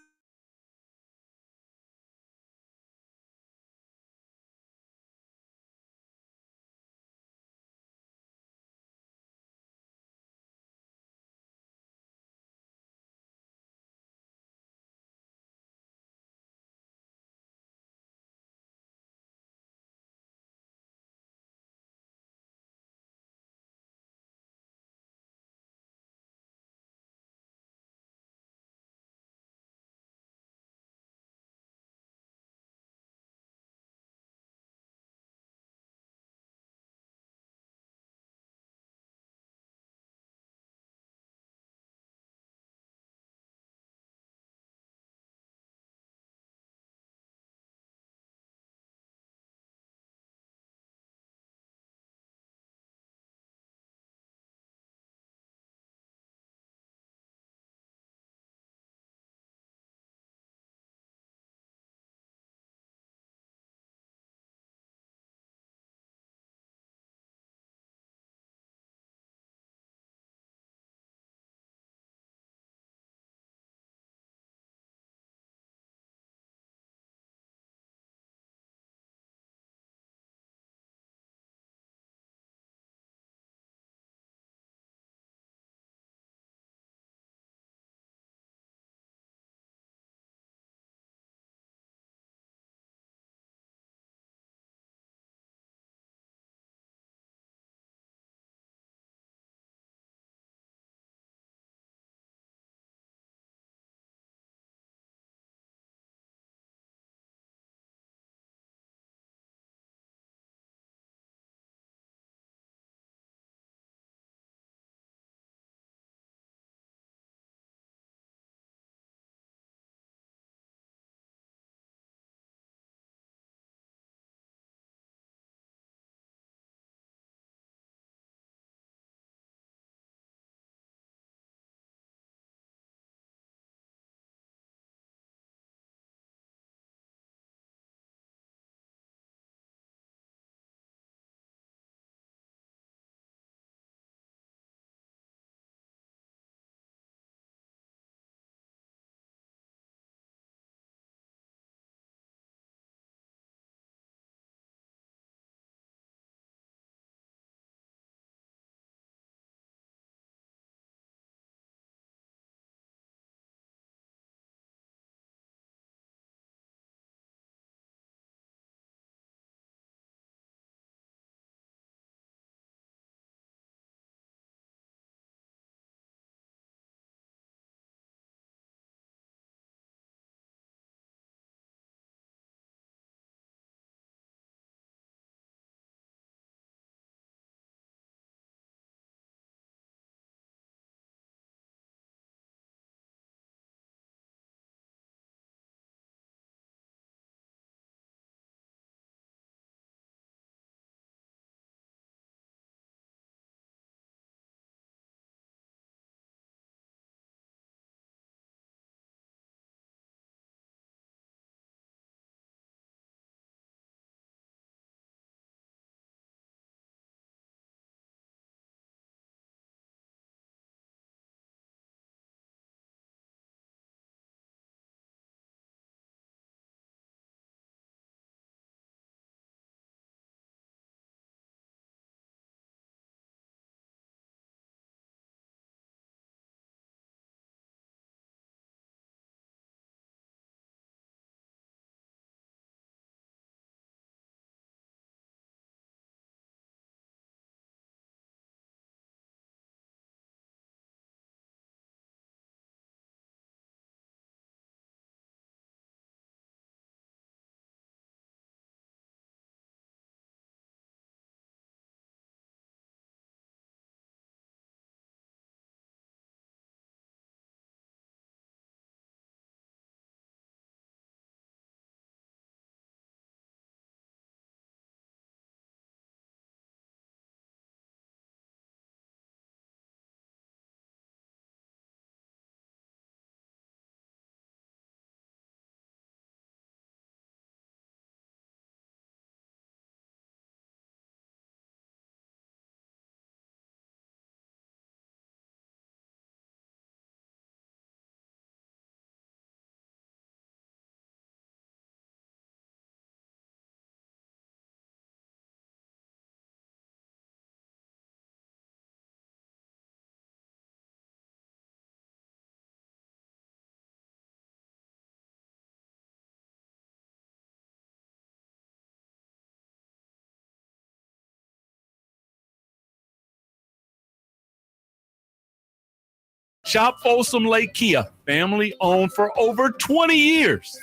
Shop Folsom Lake Kia, family owned for over 20 years.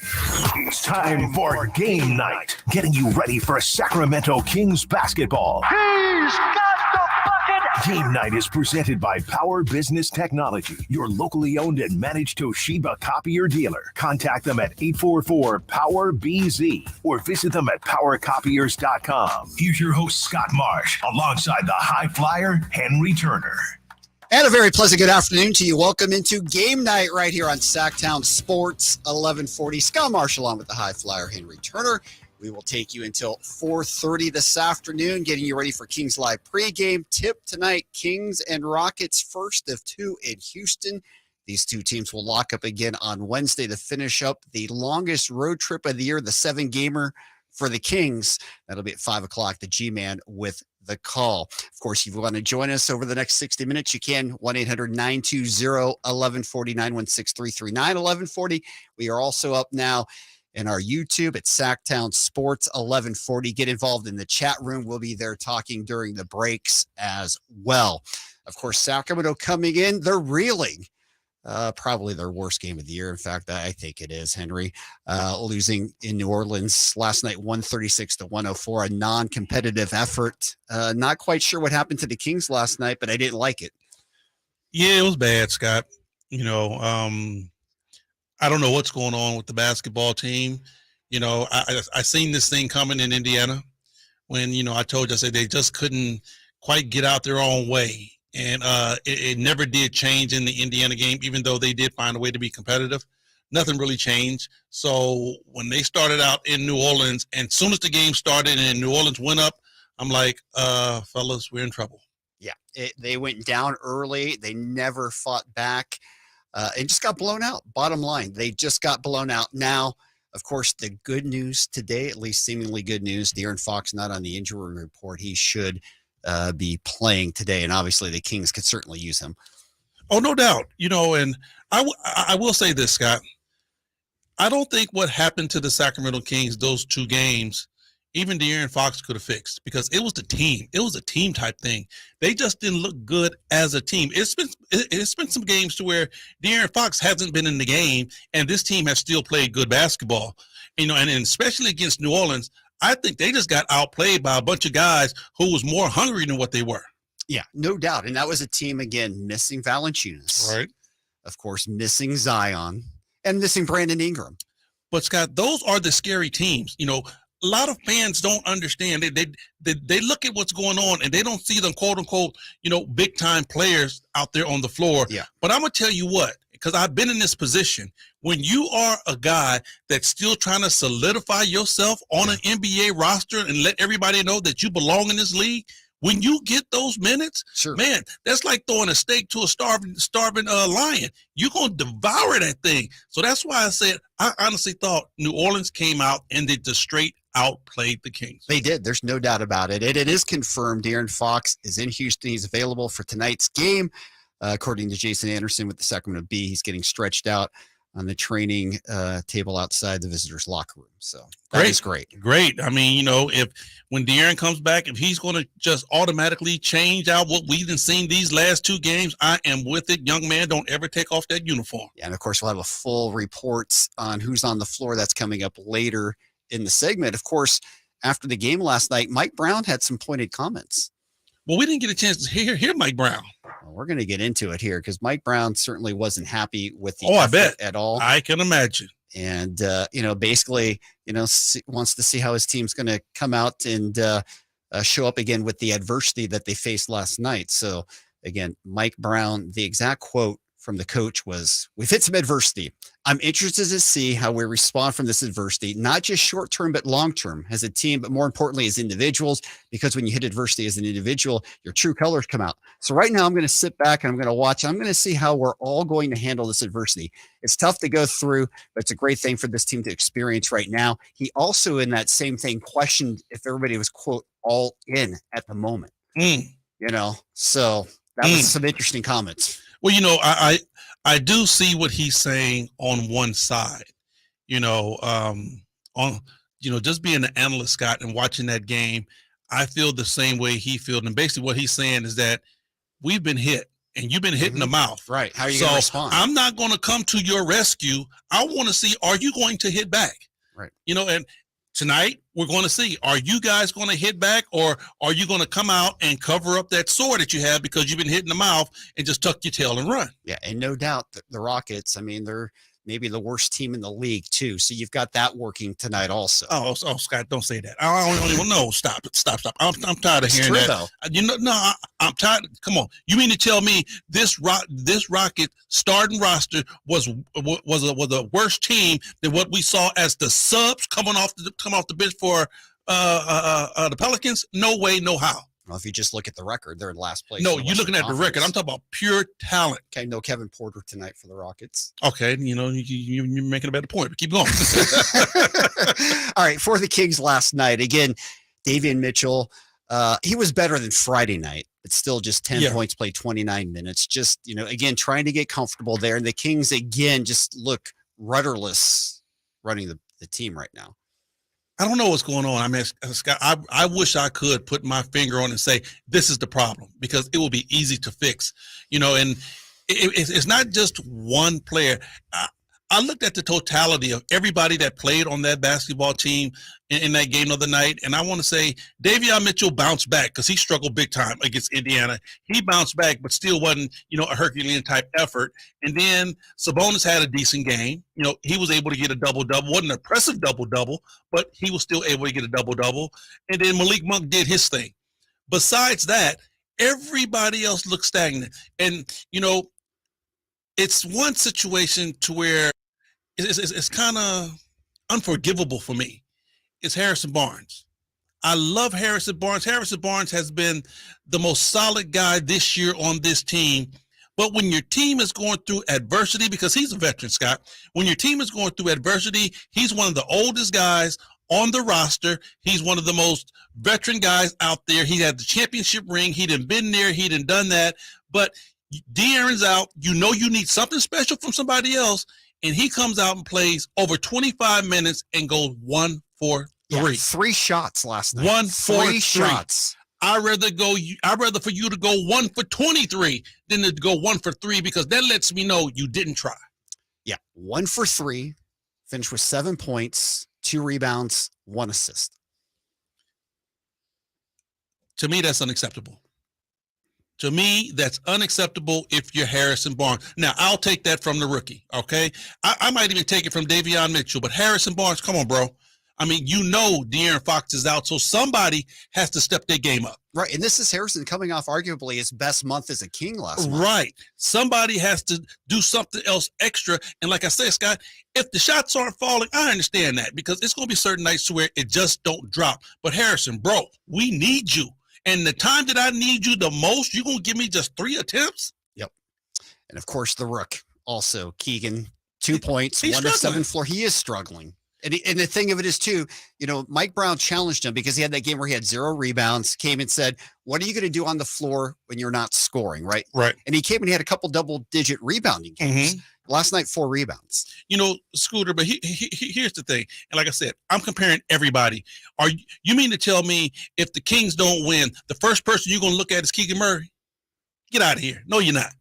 It's time for game night, getting you ready for Sacramento Kings basketball. He's got the bucket. Game night is presented by Power Business Technology, your locally owned and managed Toshiba copier dealer. Contact them at 844-POWER-BZ or visit them at powercopiers.com. Here's your host, Scott Marsh, alongside the high flyer, Henry Turner. And a very pleasant good afternoon to you. Welcome into game night right here on Sactown Sports 1140. Scott Marshall on with the high flyer, Henry Turner. We will take you until 4:30 this afternoon, getting you ready for Kings Live pregame. Tip tonight, Kings and Rockets, first of two in Houston. These two teams will lock up again on Wednesday to finish up the longest road trip of the year, the 7-gamer for the Kings. That'll be at 5 o'clock, the G-Man with the call. Of course, if you want to join us over the next 60 minutes, you can. 1-800-920-1140, 916-339-1140. We are also up now in our YouTube at Sactown Sports 1140. Get involved in the chat room. We'll be there talking during the breaks as well. Of course, Sacramento coming in, they're reeling. Probably their worst game of the year. In fact, I think it is, Henry. Losing in New Orleans last night, 136-104, a non-competitive effort. Not quite sure what happened to the Kings last night, but I didn't like it. Yeah, it was bad, Scott. You know, I don't know what's going on with the basketball team. You know, I seen this thing coming in Indiana when, you know, I told you, I said they just couldn't quite get out their own way. And it never did change in the Indiana game, even though they did find a way to be competitive. Nothing really changed. So when they started out in New Orleans, and as soon as the game started and New Orleans went up, I'm like, fellas, we're in trouble. Yeah, they went down early. They never fought back and just got blown out. Bottom line, they just got blown out. Now, of course, the good news today, at least seemingly good news, De'Aaron Fox not on the injury report. He should be playing today, and obviously the Kings could certainly use him. Oh, no doubt. You know, and I will say this, Scott. I don't think what happened to the Sacramento Kings, those two games, even De'Aaron Fox could have fixed, because it was the team. It was a team type thing. They just didn't look good as a team. It's been some games to where De'Aaron Fox hasn't been in the game, and this team has still played good basketball. You know, and especially against New Orleans, I think they just got outplayed by a bunch of guys who was more hungry than what they were. Yeah, no doubt. And that was a team, again, missing Valanciunas. Right. Of course, missing Zion and missing Brandon Ingram. But, Scott, those are the scary teams. You know, a lot of fans don't understand. They look at what's going on, and they don't see them, quote, unquote, you know, big-time players out there on the floor. Yeah. But I'm going to tell you what, because I've been in this position. When you are a guy that's still trying to solidify yourself on an NBA roster and let everybody know that you belong in this league, when you get those minutes, sure, man, that's like throwing a steak to a starving lion. You're going to devour that thing. So that's why I said I honestly thought New Orleans came out and they just straight outplayed the Kings. They did. There's no doubt about it. It is confirmed De'Aaron Fox is in Houston. He's available for tonight's game. According to Jason Anderson with the Sacramento Bee, he's getting stretched out on the training table outside the visitors' locker room. So that is great. Great. I mean, you know, when De'Aaron comes back, if he's going to just automatically change out what we've been seeing these last two games, I am with it. Young man, don't ever take off that uniform. Yeah, and of course, we'll have a full report on who's on the floor. That's coming up later in the segment. Of course, after the game last night, Mike Brown had some pointed comments. Well, we didn't get a chance to hear Mike Brown. Well, we're going to get into it here because Mike Brown certainly wasn't happy with the I bet at all. I can imagine. And, you know, basically, you know, wants to see how his team's going to come out and show up again with the adversity that they faced last night. So, again, Mike Brown, the exact quote from the coach was, "We've hit some adversity. I'm interested to see how we respond from this adversity, not just short term, but long term as a team, but more importantly as individuals, because when you hit adversity as an individual, your true colors come out. So right now I'm going to sit back and I'm going to watch. I'm going to see how we're all going to handle this adversity. It's tough to go through, but it's a great thing for this team to experience right now." He also, in that same thing, questioned if everybody was, quote, all in at the moment. You know, so that was some interesting comments. Well, you know, I do see what he's saying on one side, you know, just being an analyst, Scott, and watching that game, I feel the same way he feels. And basically what he's saying is that we've been hit and you've been hit in the mouth. Right. How are you going to respond? I'm not going to come to your rescue. I want to see, are you going to hit back? Right. And tonight we're going to see, are you guys going to hit back, or are you going to come out and cover up that sore that you have because you've been hit in the mouth and just tuck your tail and run? Yeah, and no doubt the Rockets, I mean, they're maybe the worst team in the league too. So you've got that working tonight also. Oh, Scott, don't say that. I don't even know. Stop. I'm tired of hearing that. Though. I'm tired. Come on. You mean to tell me this Rocket starting roster was a worse team than what we saw as the subs come off the bench for the Pelicans? No way, no how. Well, if you just look at the record, they're in last place. No, you're looking at the record. I'm talking about pure talent. Okay, no Kevin Porter tonight for the Rockets. Okay, you're making a better point, but keep going. All right, for the Kings last night, again, Davion Mitchell, he was better than Friday night, but still just 10 points, played 29 minutes. Just, again, trying to get comfortable there. And the Kings, again, just look rudderless running the team right now. I don't know what's going on. I mean, Scott, I wish I could put my finger on it and say, this is the problem, because it will be easy to fix, and it's not just one player. I looked at the totality of everybody that played on that basketball team in that game the other night, and I want to say Davion Mitchell bounced back because he struggled big time against Indiana. He bounced back, but still wasn't, a Herculean-type effort. And then Sabonis had a decent game. He was able to get a double-double. Wasn't an impressive double-double, but he was still able to get a double-double. And then Malik Monk did his thing. Besides that, everybody else looked stagnant. And, it's one situation to where it's kind of unforgivable for me. It's Harrison Barnes. I love Harrison Barnes. Harrison Barnes has been the most solid guy this year on this team. But when your team is going through adversity, because he's a veteran, Scott, when your team is going through adversity, he's one of the oldest guys on the roster. He's one of the most veteran guys out there. He had the championship ring. He done been there. He done done that. But De'Aaron's out. You need something special from somebody else, and he comes out and plays over 25 minutes and goes 1 for 3. Yeah, 3 shots last night. 1 for 3 shots. I'd rather for you to go 1 for 23 than to go 1 for 3, because that lets me know you didn't try. Yeah, 1 for 3, finished with 7 points, 2 rebounds, 1 assist. To me, that's unacceptable. To me, that's unacceptable if you're Harrison Barnes. Now, I'll take that from the rookie, okay? I might even take it from Davion Mitchell, but Harrison Barnes, come on, bro. I mean, De'Aaron Fox is out, so somebody has to step their game up. Right, and this is Harrison coming off arguably his best month as a King last month. Right. Somebody has to do something else extra. And like I said, Scott, if the shots aren't falling, I understand that, because it's going to be certain nights where it just don't drop. But Harrison, bro, we need you. And the time that I need you the most, you're going to give me just 3 attempts? Yep. And, of course, the rook also, Keegan, 2 points, He's 1 of 7 struggling. floor. He is struggling. And the thing of it is, too, Mike Brown challenged him because he had that game where he had 0 rebounds, came and said, what are you going to do on the floor when you're not scoring, right? Right. And he came and he had a couple double-digit rebounding games. Mm-hmm. Last night, 4 rebounds. Scooter, but here's the thing. And like I said, I'm comparing everybody. You mean to tell me if the Kings don't win, the first person you're going to look at is Keegan Murray? Get out of here. No, you're not.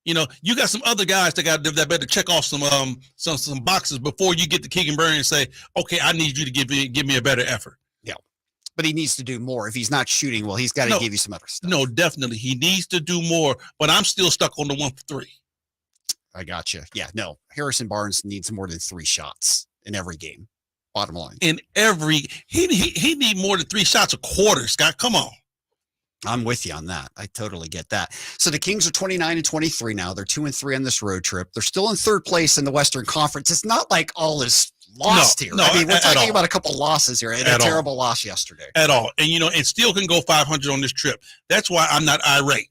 You got some other guys that better check off some boxes before you get to Keegan Murray and say, okay, I need you to give me a better effort. Yeah. But he needs to do more. If he's not shooting well, he's got to give you some other stuff. No, definitely. He needs to do more, but I'm still stuck on the 1 for 3. I gotcha. Yeah, no. Harrison Barnes needs more than 3 shots in every game. Bottom line. He need more than 3 shots a quarter, Scott. Come on. I'm with you on that. I totally get that. So the Kings are 29-23 now. They're 2-3 on this road trip. They're still in 3rd place in the Western Conference. It's not like all is lost here. No, I mean, we're talking all. about a couple losses here and a terrible loss yesterday. At all. And, and still can go 500 on this trip. That's why I'm not irate.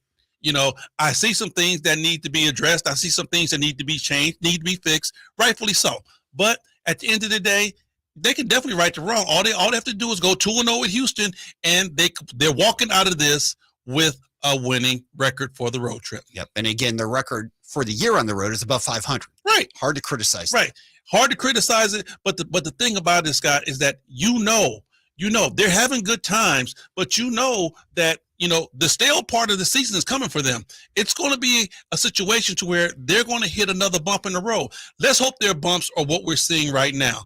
I see some things that need to be addressed. I see some things that need to be changed, need to be fixed, rightfully so. But at the end of the day, they can definitely right the wrong. All they have to do is go 2-0 with Houston, and they're walking out of this with a winning record for the road trip. Yep. And again, the record for the year on the road is above 500. Right. Hard to criticize. Right. Hard to criticize it. But the thing about it, Scott, is that they're having good times, but that the stale part of the season is coming for them. It's going to be a situation to where they're going to hit another bump in the road. Let's hope their bumps are what we're seeing right now.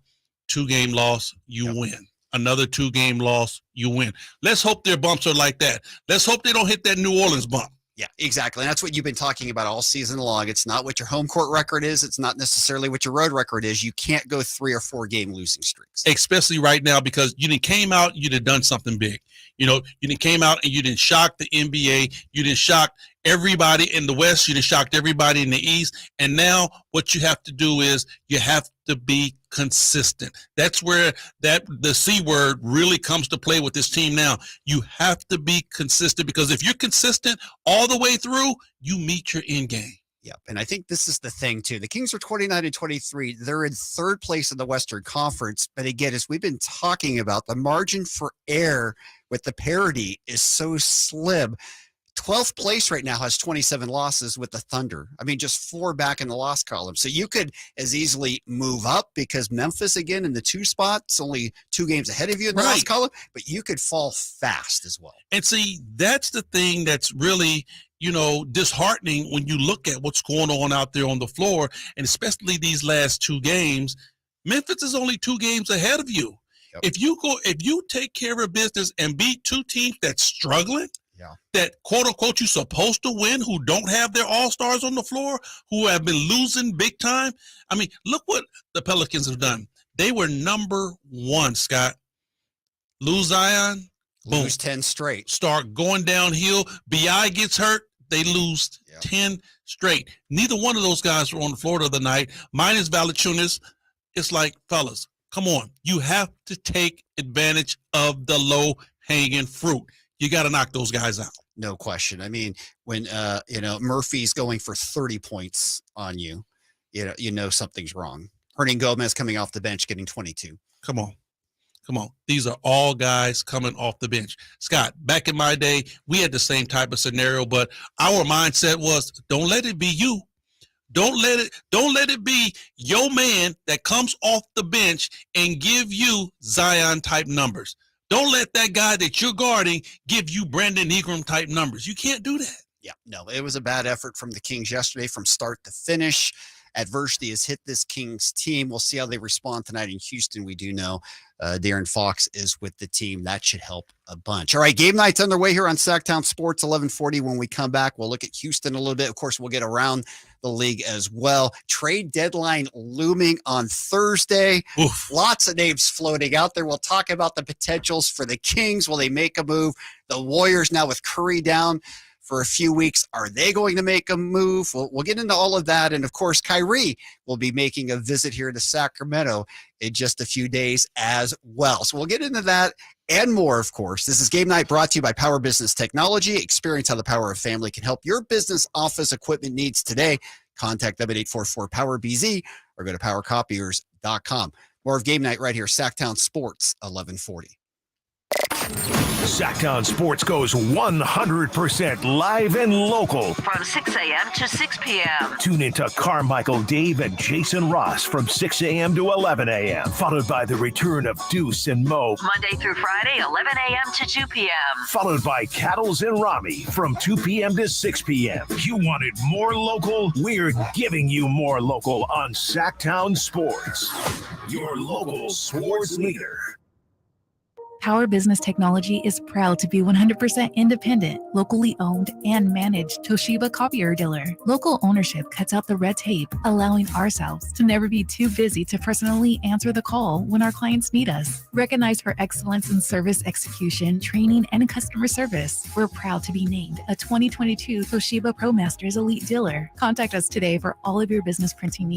2-game loss, you win. Another 2-game loss, you win. Let's hope their bumps are like that. Let's hope they don't hit that New Orleans bump. Yeah, exactly. And that's what you've been talking about all season long. It's not what your home court record is. It's not necessarily what your road record is. You can't go 3 or 4 game losing streaks. Especially right now, because you done came out, you done done something big. You done came out and you done shocked the NBA. You done shocked everybody in the West. You done shocked everybody in the East. And now what you have to do is you have to be consistent. That's where the C word really comes to play with this team now. You have to be consistent, because if you're consistent all the way through, you meet your end game. Yep. And I think this is the thing too. The Kings are 29-23. They're in 3rd place in the Western Conference. But again, as we've been talking about, the margin for error with the parity is so slim. 12th place right now has 27 losses with the Thunder. I mean, just 4 back in the loss column. So you could as easily move up, because Memphis, again, in the 2 spots, only 2 games ahead of you in the loss column, but you could fall fast as well. And see, that's the thing that's really, disheartening when you look at what's going on out there on the floor, and especially these last 2 games. Memphis is only 2 games ahead of you. Yep. If you take care of business and beat 2 teams that's struggling, that quote unquote you're supposed to win, who don't have their all-stars on the floor, who have been losing big time. I mean, look what the Pelicans have done. They were number 1, Scott. Lose Zion, boom. Lose 10 straight. Start going downhill. BI gets hurt, they lose 10 straight. Neither one of those guys were on the floor the other night. Minus Valanciunas. It's like, fellas, come on. You have to take advantage of the low-hanging fruit. You got to knock those guys out. No question. I mean, when Murphy's going for 30 points on you, you know something's wrong. Hernan Gomez coming off the bench getting 22. Come on. These are all guys coming off the bench. Scott, back in my day, we had the same type of scenario, but our mindset was, don't let it be you. Don't let it be your man that comes off the bench and give you Zion type numbers. Don't let that guy that you're guarding give you Brandon Ingram type numbers. You can't do that. Yeah, no, it was a bad effort from the Kings yesterday from start to finish. Adversity has hit this Kings team. We'll see how they respond tonight in Houston. We do know De'Aaron Fox is with the team. That should help a bunch. All right, game night's underway here on Sactown Sports, 1140. When we come back, we'll look at Houston a little bit. Of course, we'll get around the league as well. Trade deadline looming on Thursday. Oof. Lots of names floating out there. We'll talk about the potentials for the Kings. Will they make a move? The Warriors now with Curry down for a few weeks. Are they going to make a move? We'll get into all of that. And of course, Kyrie will be making a visit here to Sacramento in just a few days as well. So we'll get into that and more, of course. This is Game Night brought to you by Power Business Technology. Experience how the power of family can help your business office equipment needs today. Contact them at 844-POWER-BZ or go to powercopiers.com. More of Game Night right here, Sactown Sports, 1140. Sactown Sports goes 100% live and local. From 6 a.m. to 6 p.m. Tune into Carmichael, Dave, and Jason Ross from 6 a.m. to 11 a.m. Followed by the return of Deuce and Mo. Monday through Friday, 11 a.m. to 2 p.m. Followed by Cattles and Ramie from 2 p.m. to 6 p.m. You wanted more local? We're giving you more local on Sactown Sports. Your local sports leader. Power Business Technology is proud to be 100% independent, locally owned, and managed Toshiba copier dealer. Local ownership cuts out the red tape, allowing ourselves to never be too busy to personally answer the call when our clients need us. Recognized for excellence in service execution, training, and customer service, we're proud to be named a 2022 Toshiba ProMasters Elite Dealer. Contact us today for all of your business printing needs.